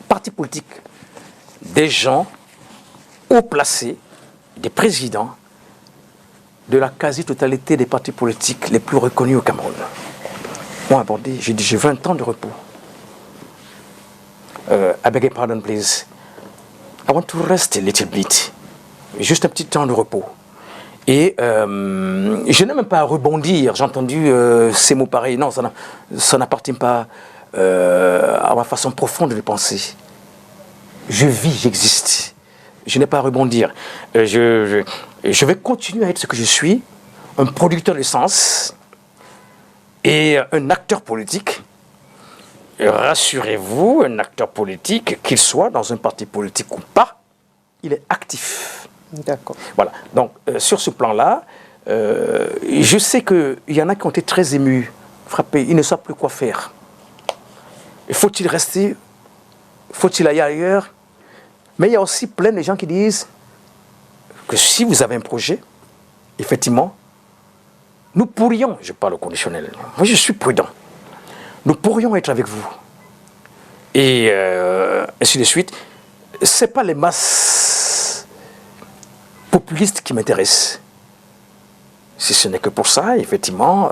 S2: Partis politiques, des gens haut placés, des présidents de la quasi-totalité des partis politiques les plus reconnus au Cameroun. M'ont abordé, j'ai dit, j'ai 20 ans de repos. I beg your pardon, please. I want to rest a little bit. Juste un petit temps de repos. Et je n'ai même pas à rebondir. J'ai entendu ces mots pareils. Non, ça n'appartient pas à ma façon profonde de penser. Je vis, j'existe. Je n'ai pas à rebondir. Je vais continuer à être ce que je suis, un producteur de sens et un acteur politique. Rassurez-vous, un acteur politique, qu'il soit dans un parti politique ou pas, il est actif.
S1: D'accord.
S2: Voilà. Donc, sur ce plan-là, je sais qu'il y en a qui ont été très émus, frappés, ils ne savent plus quoi faire. Faut-il rester? Faut-il aller ailleurs? Mais il y a aussi plein de gens qui disent que si vous avez un projet, effectivement, nous pourrions, je parle au conditionnel, moi je suis prudent, nous pourrions être avec vous. Et ainsi de suite. Ce n'est pas les masses populistes qui m'intéressent. Si ce n'est que pour ça, effectivement,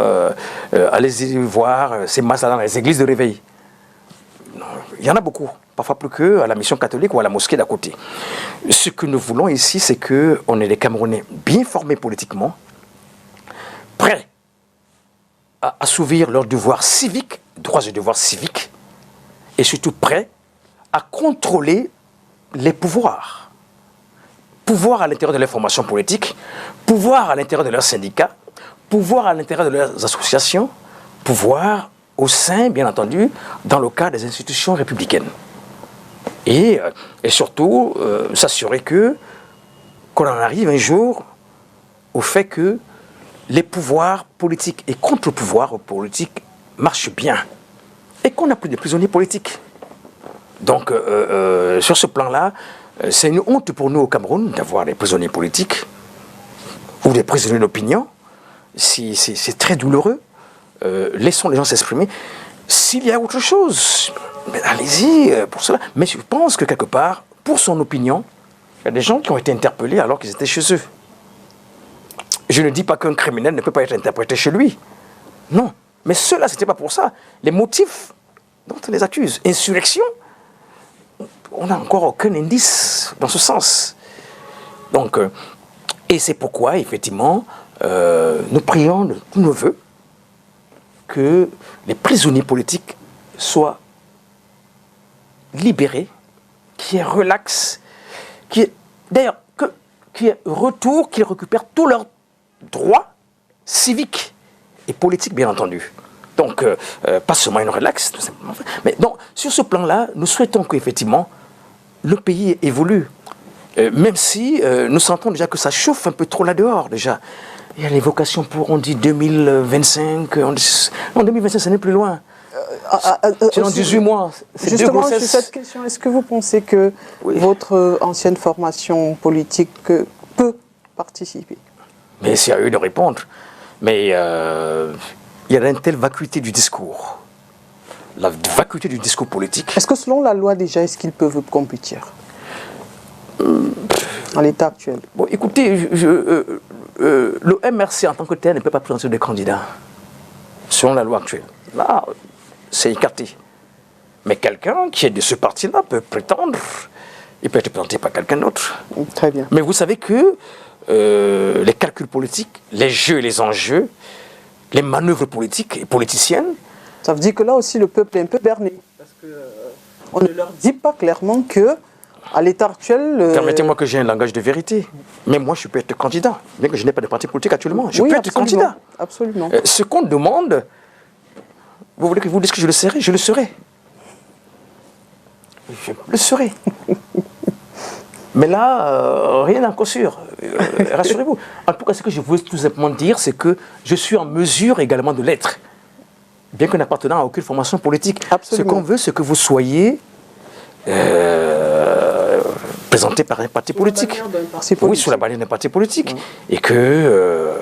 S2: allez-y voir ces masses-là dans les églises de réveil. Il y en a beaucoup, parfois plus qu'à la mission catholique ou à la mosquée d'à côté. Ce que nous voulons ici, c'est qu'on ait des Camerounais bien formés politiquement, prêts à assouvir leurs devoirs civiques, droits et devoirs civiques, et surtout prêts à contrôler les pouvoirs. Pouvoir à l'intérieur de leurs formations politiques, pouvoir à l'intérieur de leurs syndicats, pouvoir à l'intérieur de leurs associations, pouvoir au sein, bien entendu, dans le cadre des institutions républicaines. Et surtout, s'assurer qu'on en arrive un jour au fait que les pouvoirs politiques et contre-pouvoirs politiques marchent bien et qu'on n'a plus de prisonniers politiques. Donc, sur ce plan-là, c'est une honte pour nous au Cameroun d'avoir des prisonniers politiques ou des prisonniers d'opinion. C'est très douloureux. Laissons les gens s'exprimer. S'il y a autre chose, allez-y pour cela. Mais je pense que quelque part, pour son opinion, il y a des gens qui ont été interpellés alors qu'ils étaient chez eux. Je ne dis pas qu'un criminel ne peut pas être interprété chez lui. Non. Mais cela, ce n'était pas pour ça. Les motifs dont on les accuse, insurrection, on n'a encore aucun indice dans ce sens. Donc, et c'est pourquoi, effectivement, nous prions de tous nos voeux que les prisonniers politiques soient libérés, qu'il y ait relax, d'ailleurs, qu'il y ait retour, qu'ils récupèrent tous leurs droits civiques et politiques, bien entendu. Donc, pas seulement une relax, tout simplement. Mais donc, sur ce plan-là, nous souhaitons qu'effectivement, le pays évolue. Même si nous sentons déjà que ça chauffe un peu trop là-dehors, déjà. Il y a l'évocation pour, on dit 2025, en 2025, ça n'est plus loin. C'est dans 18 mois.
S1: Justement, sur cette question, est-ce que vous pensez que votre ancienne formation politique peut participer?
S2: Mais c'est à eux de répondre. Mais il y a une telle vacuité du discours. La vacuité du discours politique.
S1: Est-ce que selon la loi déjà, est-ce qu'ils peuvent compétir en l'état actuel?
S2: Bon, écoutez, le MRC en tant que tel ne peut pas présenter des candidats selon la loi actuelle. Là, c'est écarté. Mais quelqu'un qui est de ce parti-là peut prétendre, il peut être présenté par quelqu'un d'autre.
S1: Très bien.
S2: Mais vous savez que les calculs politiques, les jeux et les enjeux, les manœuvres politiques et politiciennes.
S1: Ça veut dire que là aussi le peuple est un peu berné. Parce qu'on ne leur dit pas clairement que, à l'état actuel.
S2: Permettez-moi que j'ai un langage de vérité. Mais moi, je peux être candidat, bien que je n'ai pas de parti politique actuellement. Je peux être candidat.
S1: Absolument.
S2: Ce qu'on demande, vous voulez que je vous dise que je le serai? Je le serai. Je le serai. Mais là, rien n'est encore sûr. Rassurez-vous. En tout cas, ce que je voulais tout simplement dire, c'est que je suis en mesure également de l'être. Bien que n'appartenant à aucune formation politique.
S1: Absolument.
S2: Ce qu'on veut, c'est que vous soyez présenté par un parti politique. Oui, sous la bannière d'un parti politique. Et que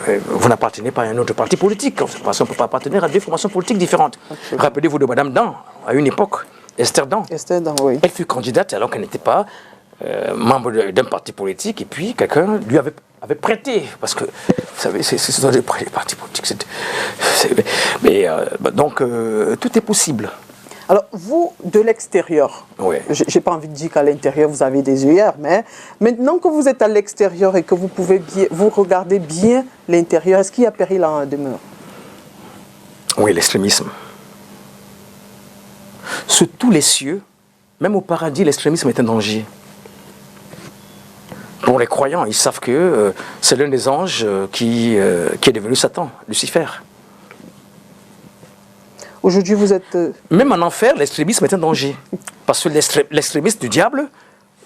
S2: vous n'appartenez pas à un autre parti politique. De toute façon, on ne peut pas appartenir à deux formations politiques différentes. Rappelez-vous de Madame Dan, à une époque, Esther Dan.
S1: Esther Dan, oui.
S2: Elle fut candidate alors qu'elle n'était pas membre d'un parti politique, et puis quelqu'un lui avait prêté, parce que, vous savez, c'est dans les partis politiques. Donc, tout est possible.
S1: Alors, vous, de l'extérieur,
S2: oui.
S1: Je n'ai pas envie de dire qu'à l'intérieur, vous avez des œillères, mais maintenant que vous êtes à l'extérieur et que vous pouvez vous regardez bien l'intérieur, est-ce qu'il y a péril en demeure?
S2: Oui, l'extrémisme. Sous tous les cieux, même au paradis, l'extrémisme est un danger. Pour les croyants, ils savent que c'est l'un des anges qui est devenu Satan, Lucifer.
S1: Aujourd'hui, vous êtes...
S2: Même en enfer, l'extrémisme est un danger. Parce que l'extrémisme du diable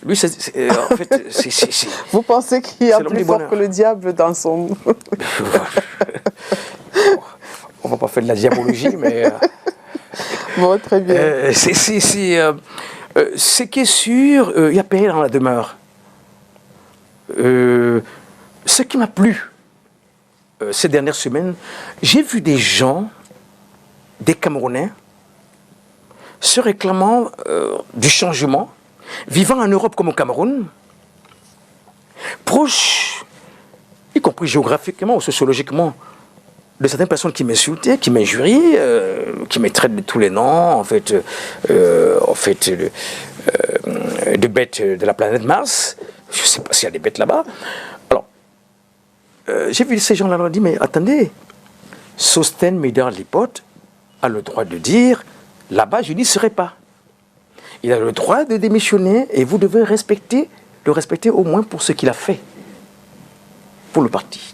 S2: Lui, en fait,
S1: Vous pensez qu'il y a
S2: l'homme
S1: plus
S2: du
S1: fort
S2: bonheur.
S1: que le diable dans son...
S2: On va pas faire de la diabologie, mais...
S1: Bon, très bien.
S2: Ce qui est sûr, il y a paix dans la demeure. Ce qui m'a plu ces dernières semaines, j'ai vu des gens, des Camerounais, se réclamant du changement, vivant en Europe comme au Cameroun, proches, y compris géographiquement ou sociologiquement, de certaines personnes qui m'insultaient, qui m'injurient, qui me traitent de tous les noms, en fait, de bêtes de la planète Mars. Je ne sais pas s'il y a des bêtes là-bas. Alors, j'ai vu ces gens-là leur dire, mais attendez, Sostène Médard Lipote a le droit de dire, là-bas, je n'y serai pas. Il a le droit de démissionner et vous devez le respecter au moins pour ce qu'il a fait pour le parti.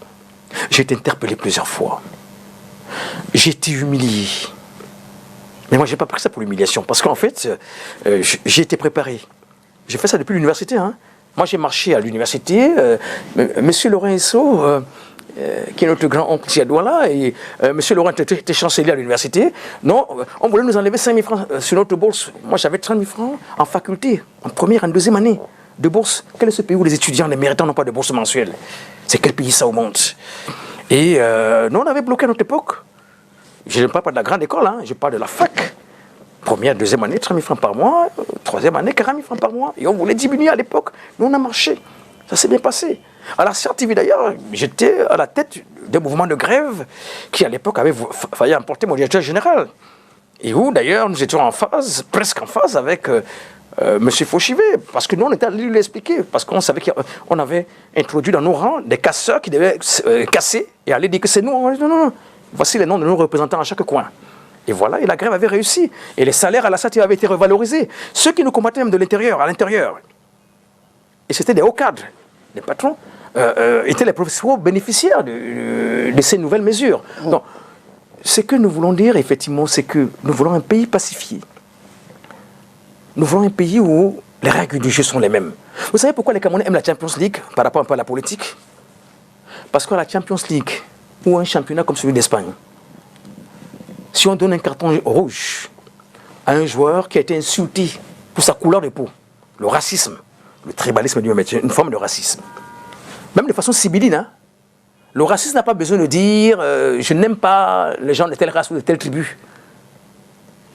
S2: J'ai été interpellé plusieurs fois. J'ai été humilié. Mais moi, je n'ai pas pris ça pour l'humiliation. Parce qu'en fait, j'ai été préparé. J'ai fait ça depuis l'université. Hein. Moi, j'ai marché à l'université. Monsieur Laurent Esso, qui est notre grand-oncle Tiadouala, et monsieur Laurent était chancelier à l'université. Non, on voulait nous enlever 5 000 francs sur notre bourse. Moi, j'avais 30 000 francs en faculté, en première, en deuxième année de bourse. Quel est ce pays où les étudiants, les méritants n'ont pas de bourse mensuelle? C'est quel pays ça au monde? Et nous, on avait bloqué à notre époque. Je ne parle pas de la grande école, hein, je parle de la fac. Première, deuxième année, 30 000 francs par mois. Troisième année, 40 000 francs par mois. Et on voulait diminuer à l'époque. Nous, on a marché. Ça s'est bien passé. À la CRTV, d'ailleurs, j'étais à la tête d'un mouvement de grève qui, à l'époque, avait failli emporter mon directeur général. Et où, d'ailleurs, nous étions en phase, presque en phase avec M. Fauchivet. Parce que nous, on était allés lui expliquer. Parce qu'on savait qu'on avait introduit dans nos rangs des casseurs qui devaient casser et aller dire que c'est nous. On dit, non, non, non. Voici les noms de nos représentants à chaque coin. Et voilà, et la grève avait réussi. Et les salaires à la SAT avaient été revalorisés. Ceux qui nous combattaient même de l'intérieur, à l'intérieur, et c'était des hauts cadres, des patrons, étaient les professeurs bénéficiaires de ces nouvelles mesures. Donc, ce que nous voulons dire, effectivement, c'est que nous voulons un pays pacifié. Nous voulons un pays où les règles du jeu sont les mêmes. Vous savez pourquoi les Camerounais aiment la Champions League par rapport un peu à la politique? Parce qu'à la Champions League, ou un championnat comme celui d'Espagne, si on donne un carton rouge à un joueur qui a été insulté pour sa couleur de peau, le racisme, le tribalisme lui-même est une forme de racisme. Même de façon sibylline, hein? Le racisme n'a pas besoin de dire je n'aime pas les gens de telle race ou de telle tribu.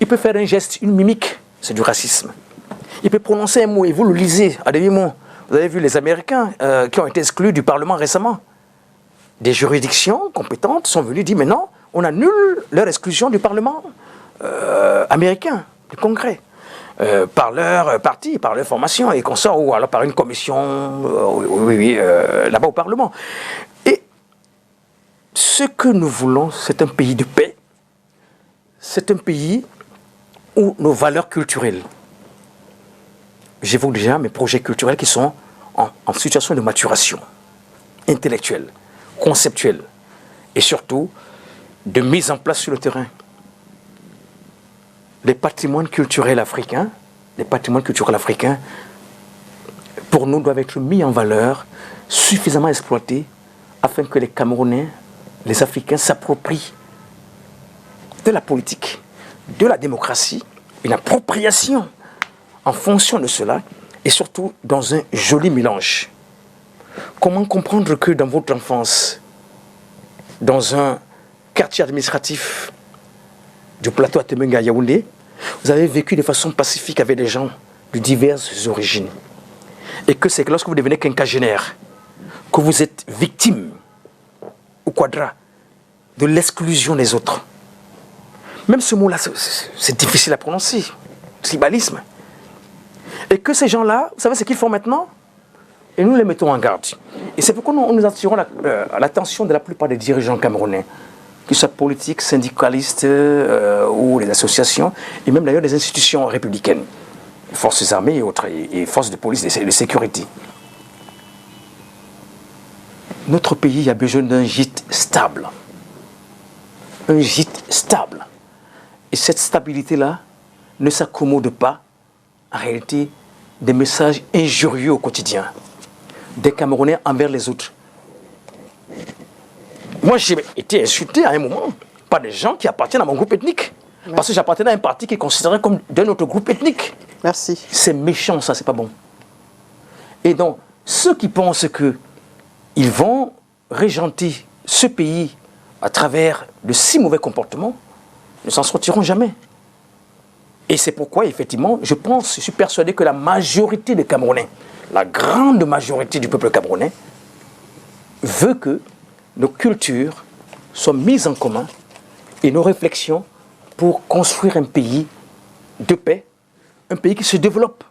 S2: Il peut faire un geste, une mimique, c'est du racisme. Il peut prononcer un mot et vous le lisez à demi-mot. Vous avez vu les Américains qui ont été exclus du Parlement récemment. Des juridictions compétentes sont venues dire mais non, on annule leur exclusion du Parlement américain, du Congrès, par leur parti, par leur formation et consorts, ou alors par une commission là-bas au Parlement. Et ce que nous voulons, c'est un pays de paix, c'est un pays où nos valeurs culturelles, j'évoque déjà mes projets culturels qui sont en situation de maturation intellectuelle, conceptuelle et surtout de mise en place sur le terrain. Les patrimoines culturels africains, pour nous, doivent être mis en valeur, suffisamment exploités, afin que les Camerounais, les Africains s'approprient de la politique, de la démocratie, une appropriation en fonction de cela, et surtout dans un joli mélange. Comment comprendre que dans votre enfance, dans un quartier administratif du plateau à Temenga Yaoundé, vous avez vécu de façon pacifique avec des gens de diverses origines. Et que c'est que lorsque vous devenez quinquagénaire, que vous êtes victime, au quadra, de l'exclusion des autres. Même ce mot-là, c'est difficile à prononcer. Tribalisme. Et que ces gens-là, vous savez ce qu'ils font maintenant? Et nous les mettons en garde. Et c'est pourquoi nous attirons l'attention de la plupart des dirigeants camerounais, qu'ils soient politiques, syndicalistes ou les associations, et même d'ailleurs des institutions républicaines, forces armées et autres, et forces de police et de sécurité. Notre pays a besoin d'un gîte stable. Un gîte stable. Et cette stabilité-là ne s'accommode pas, en réalité, des messages injurieux au quotidien, des Camerounais envers les autres. Moi, j'ai été insulté à un moment par des gens qui appartiennent à mon groupe ethnique. Merci. Parce que j'appartenais à un parti qui est considéré comme d'un autre groupe ethnique.
S1: Merci.
S2: C'est méchant, ça, c'est pas bon. Et donc, ceux qui pensent qu'ils vont régenter ce pays à travers de si mauvais comportements ne s'en sortiront jamais. Et c'est pourquoi, effectivement, je suis persuadé que la majorité des Camerounais, la grande majorité du peuple camerounais, veut que nos cultures soient mises en commun et nos réflexions pour construire un pays de paix, un pays qui se développe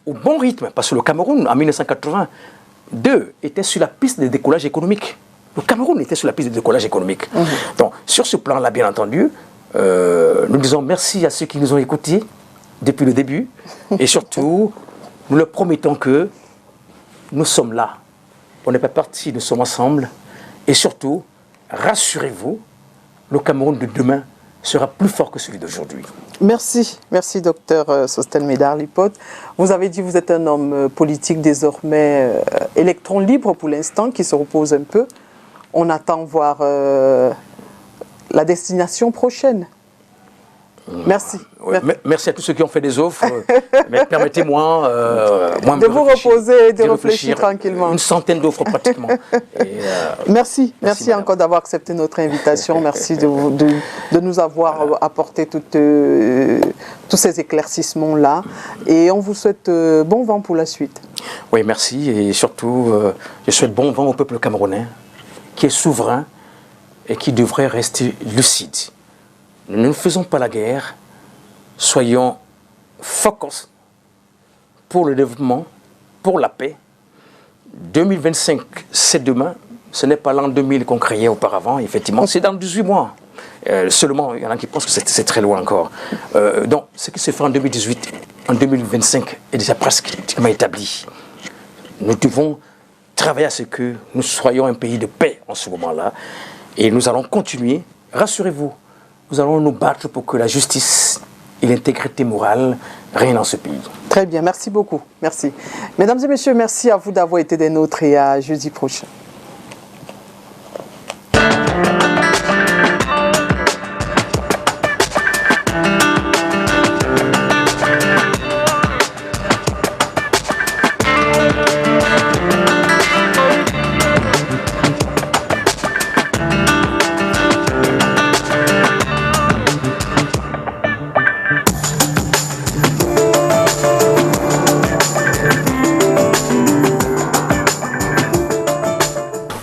S2: au bon rythme. Parce que le Cameroun, en 1982, était sur la piste de décollage économique. Le Cameroun était sur la piste de décollage économique. Donc, sur ce plan-là, bien entendu, nous disons merci à ceux qui nous ont écoutés depuis le début. Et surtout, nous leur promettons que nous sommes là. On n'est pas partis, nous sommes ensemble. Et surtout, rassurez-vous, le Cameroun de demain sera plus fort que celui d'aujourd'hui.
S1: Merci, merci docteur Sosthène Médard-Lipot. Vous avez dit que vous êtes un homme politique désormais électron libre pour l'instant, qui se repose un peu. On attend voir la destination prochaine. Merci.
S2: Oui, merci à tous ceux qui ont fait des offres. Mais permettez-moi
S1: de vous reposer et de réfléchir tranquillement.
S2: Une centaine d'offres pratiquement.
S1: Merci encore d'avoir accepté notre invitation. Merci de nous avoir apporté tous ces éclaircissements-là. Et on vous souhaite bon vent pour la suite.
S2: Oui, merci. Et surtout, je souhaite bon vent au peuple camerounais, qui est souverain et qui devrait rester lucide. Nous ne faisons pas la guerre, soyons focus pour le développement, pour la paix. 2025, c'est demain, ce n'est pas l'an 2000 qu'on créait auparavant, effectivement, c'est dans 18 mois. Seulement, il y en a qui pensent que c'est très loin encore. Donc, ce qui se fait en 2018, en 2025 est déjà presque établi. Nous devons travailler à ce que nous soyons un pays de paix en ce moment-là. Et nous allons continuer, rassurez-vous, nous allons nous battre pour que la justice et l'intégrité morale règnent dans ce pays.
S1: Très bien, merci beaucoup. Merci. Mesdames et messieurs, merci à vous d'avoir été des nôtres et à jeudi prochain.